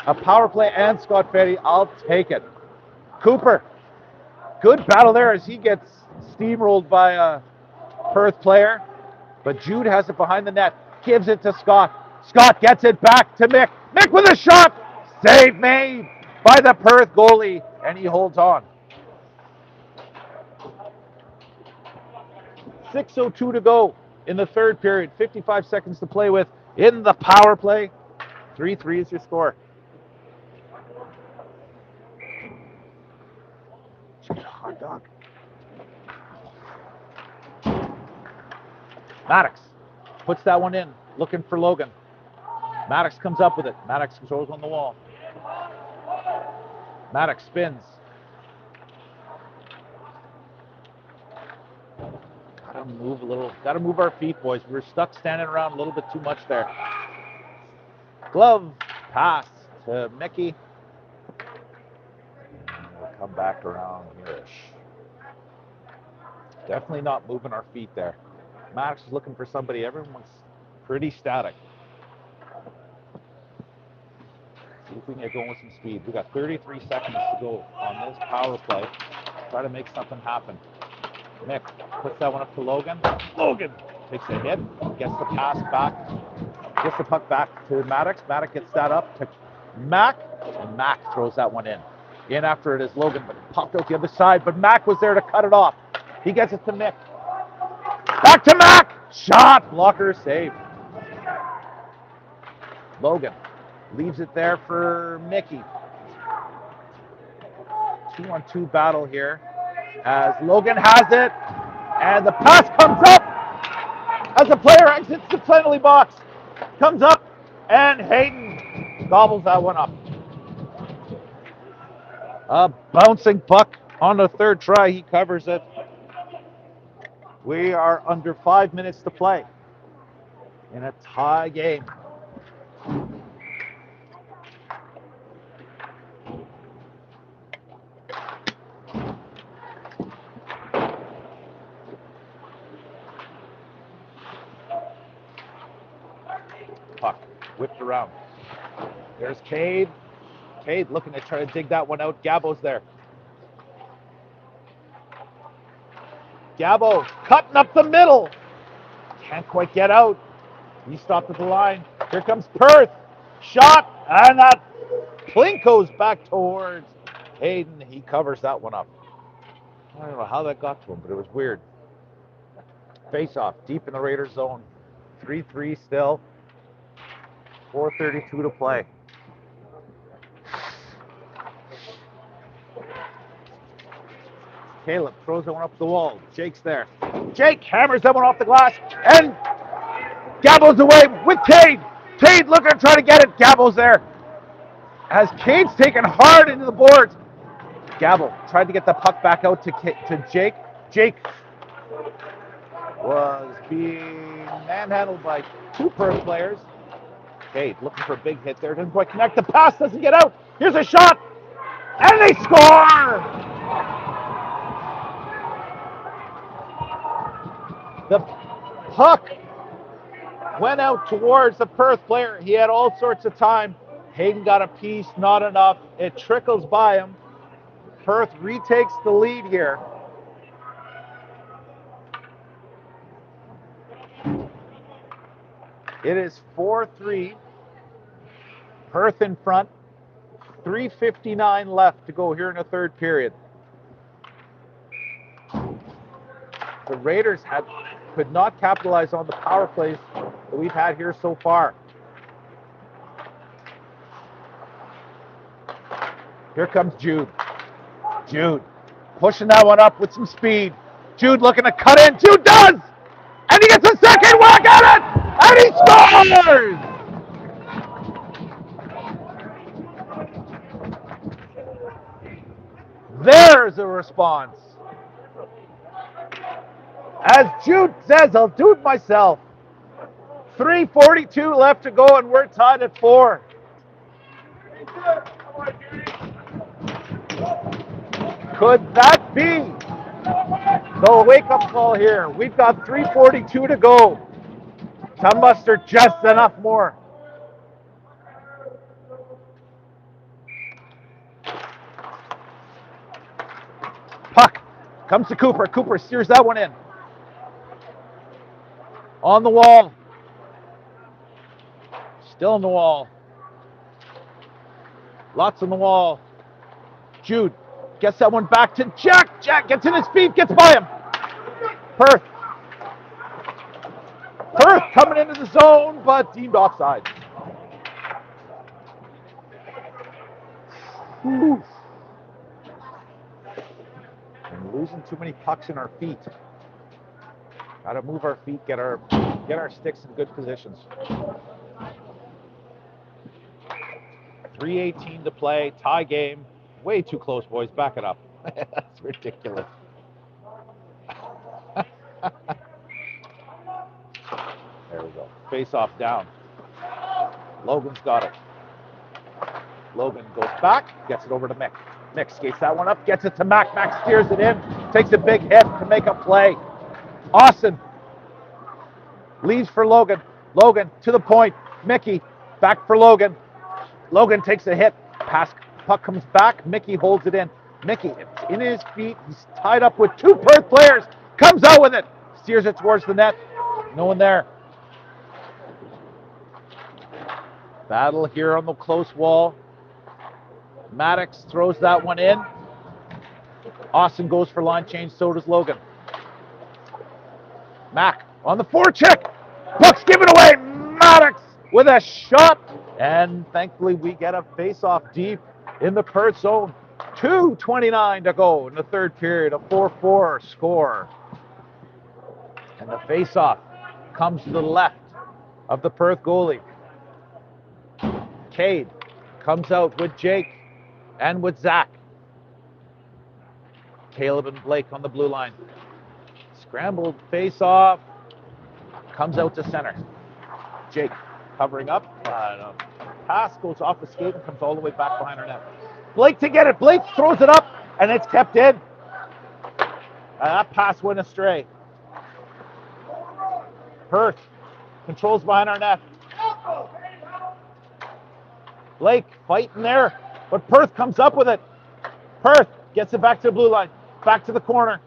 Speaker 1: A power play and Scott Fetty. I'll take it. Cooper. Good battle there as he gets steamrolled by a Perth player. But Jude has it behind the net. Gives it to Scott. Scott gets it back to Mick. Mick with a shot. Save made by the Perth goalie. And he holds on. 6:02 to go in the third period. 55 seconds to play with in the power play. 3-3 is your score. Hot dog. Maddox puts that one in, looking for Logan. Maddox comes up with it. Maddox throws on the wall. Maddox spins. Gotta move a little. Gotta move our feet, boys. We're stuck standing around a little bit too much there. Glove pass to Mickey. We'll come back around here-ish. Definitely not moving our feet there. Maddox is looking for somebody. Everyone's pretty static. See if we can get going with some speed. We got 33 seconds to go on this power play. Try to make something happen. Mick puts that one up to Logan. Logan takes a hit, gets the pass back, gets the puck back to Maddox. Maddox gets that up to Mac, and Mac throws that one in. In after it is Logan, but it popped out the other side, but Mac was there to cut it off. He gets it to Mick. Back to Mac! Shot! Blocker save. Logan leaves it there for Mickey. 2-on-2 battle here as Logan has it, and the pass comes up as the player exits the penalty box. Comes up, and Hayden gobbles that one up. A bouncing puck on the third try. He covers it. We are under 5 minutes to play in a tie game. Puck whipped around. There's Cade. Cade looking to try to dig that one out. Gabo's there. Gabo cutting up the middle. Can't quite get out. He stopped at the line. Here comes Perth. Shot, and that plink goes back towards Hayden. He covers that one up. I don't know how that got to him, but it was weird. Face off deep in the Raiders zone. 3-3 still. 4:32 to play. Caleb throws that one up the wall. Jake's there. Jake hammers that one off the glass, and Gabo's away with Cade. Cade looking to try to get it. Gabo's there. As Cade's taken hard into the boards. Gabo tried to get the puck back out to Jake. Jake was being manhandled by two Perth players. Cade looking for a big hit there. Doesn't quite connect. The pass doesn't get out. Here's a shot. And they score! The puck went out towards the Perth player. He had all sorts of time. Hayden got a piece, not enough. It trickles by him. Perth retakes the lead here. It is 4-3. Perth in front. 3:59 left to go here in the third period. The Raiders could not capitalize on the power plays that we've had here so far. Here comes Jude. Jude pushing that one up with some speed. Jude looking to cut in. Jude does! And he gets a second whack at it! And he scores! There's a response. As Jude says, I'll do it myself. 3:42 left to go, and we're tied at 4. Could that be the wake-up call here? We've got 3:42 to go to muster just enough more. Puck comes to Cooper. Cooper steers that one in. On the wall. Still on the wall. Lots on the wall. Jude gets that one back to Jack. Jack gets in his feet, gets by him. Perth. Perth coming into the zone, but deemed offside. Ooh. And losing too many pucks in our feet. Got to move our feet, get our sticks in good positions. 3:18 to play, tie game. Way too close, boys. Back it up. That's ridiculous. There we go. Face off down. Logan's got it. Logan goes back, gets it over to Mick. Mick skates that one up, gets it to Mac. Mac steers it in, takes a big hit to make a play. Austin leaves for Logan. Logan to the point. Mickey back for Logan. Logan takes a hit. Puck comes back. Mickey holds it in. Mickey, it's in his feet. He's tied up with two Perth players. Comes out with it. Steers it towards the net. No one there. Battle here on the close wall. Maddox throws that one in. Austin goes for line change. So does Logan. Mac on the forecheck. Puck's given away. Maddox with a shot. And thankfully we get a face-off deep in the Perth zone. 2:29 to go in the third period. A 4-4 score. And the face-off comes to the left of the Perth goalie. Cade comes out with Jake and with Zach. Caleb and Blake on the blue line. Scrambled face-off. Comes out to center. Jake covering up. Pass goes off the skate and comes all the way back behind our net. Blake to get it. Blake throws it up, and it's kept in. That pass went astray. Perth controls behind our net. Blake fighting there, but Perth comes up with it. Perth gets it back to the blue line, back to the corner.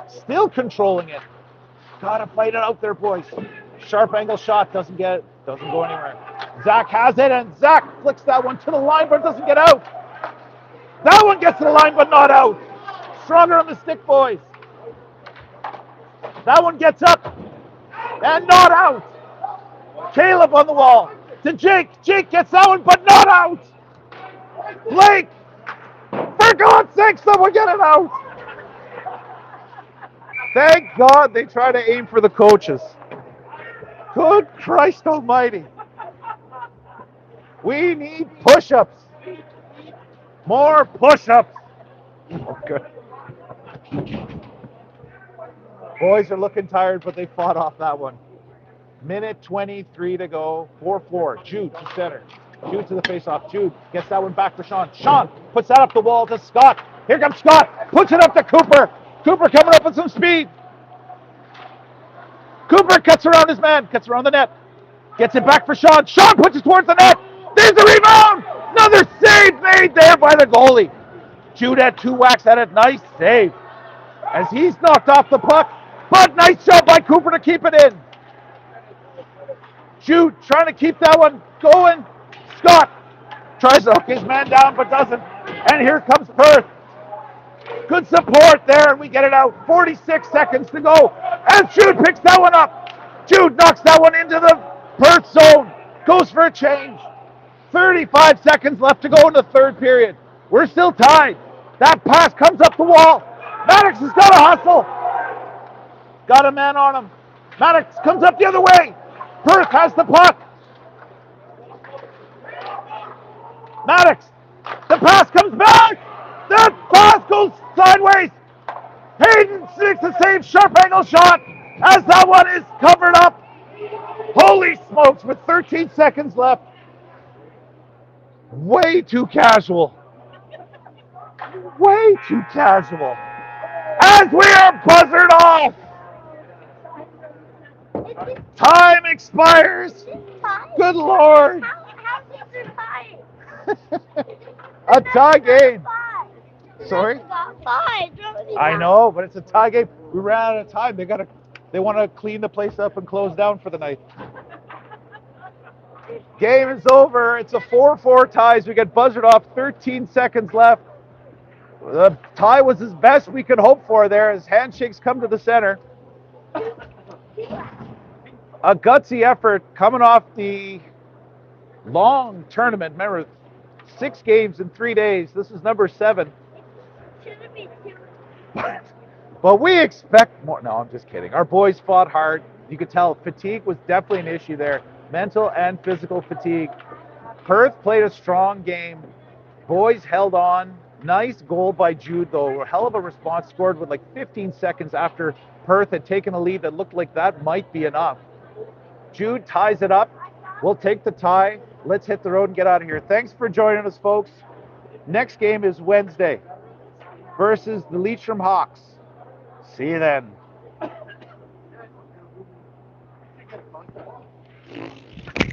Speaker 1: Still controlling it. Gotta fight it out there, boys. Sharp angle shot, doesn't go anywhere. Zach has it, and Zach flicks that one to the line, but it doesn't get out. That one gets to the line, but not out. Stronger on the stick, boys. That one gets up, and not out. Caleb on the wall to Jake. Jake gets that one, but not out. Blake, for God's sake, someone get it out. Thank God they try to aim for the coaches. Good Christ almighty. We need push-ups. More push-ups. Okay. Boys are looking tired, but they fought off that one. Minute 23 to go. 4-4. Jude to center. Jude to the face-off. Jude gets that one back for Sean. Sean puts that up the wall to Scott. Here comes Scott. Puts it up to Cooper. Cooper coming up with some speed. Cooper cuts around his man. Cuts around the net. Gets it back for Sean. Sean puts it towards the net. There's the rebound. Another save made there by the goalie. Jude had 2 whacks at it. Nice save. As he's knocked off the puck. But nice job by Cooper to keep it in. Jude trying to keep that one going. Scott tries to hook his man down but doesn't. And here comes Perth. Good support there, and we get it out. 46 seconds to go. And Jude picks that one up. Jude knocks that one into the Perth zone. Goes for a change. 35 seconds left to go in the third period. We're still tied. That pass comes up the wall. Maddox has got to hustle. Got a man on him. Maddox comes up the other way. Perth has the puck. Maddox. The pass comes back. That pass goes sideways. Hayden sticks a save, sharp angle shot as that one is covered up. Holy smokes, with 13 seconds left. Way too casual. Way too casual. As we are buzzered off. Time expires. Good Lord.
Speaker 4: How's this in five?
Speaker 1: A tie game. Sorry?
Speaker 4: Got five.
Speaker 1: I know, but it's a tie game. We ran out of time. They want to clean the place up and close down for the night. Game is over. It's a 4-4 ties. We get buzzed off. 13 seconds left. The tie was as best we could hope for there as handshakes come to the center. A gutsy effort coming off the long tournament. Remember, 6 games in 3 days. This is number 7.
Speaker 4: Shouldn't be two.
Speaker 1: But we expect more. No, I'm just kidding. Our boys fought hard. You could tell fatigue was definitely an issue there. Mental and physical fatigue. Perth played a strong game. Boys held on. Nice goal by Jude, though. A hell of a response, scored with like 15 seconds after Perth had taken a lead that looked like that might be enough. Jude ties it up. We'll take the tie. Let's hit the road and get out of here. Thanks for joining us, folks. Next game is Wednesday versus the Leitrim Hawks. See you then.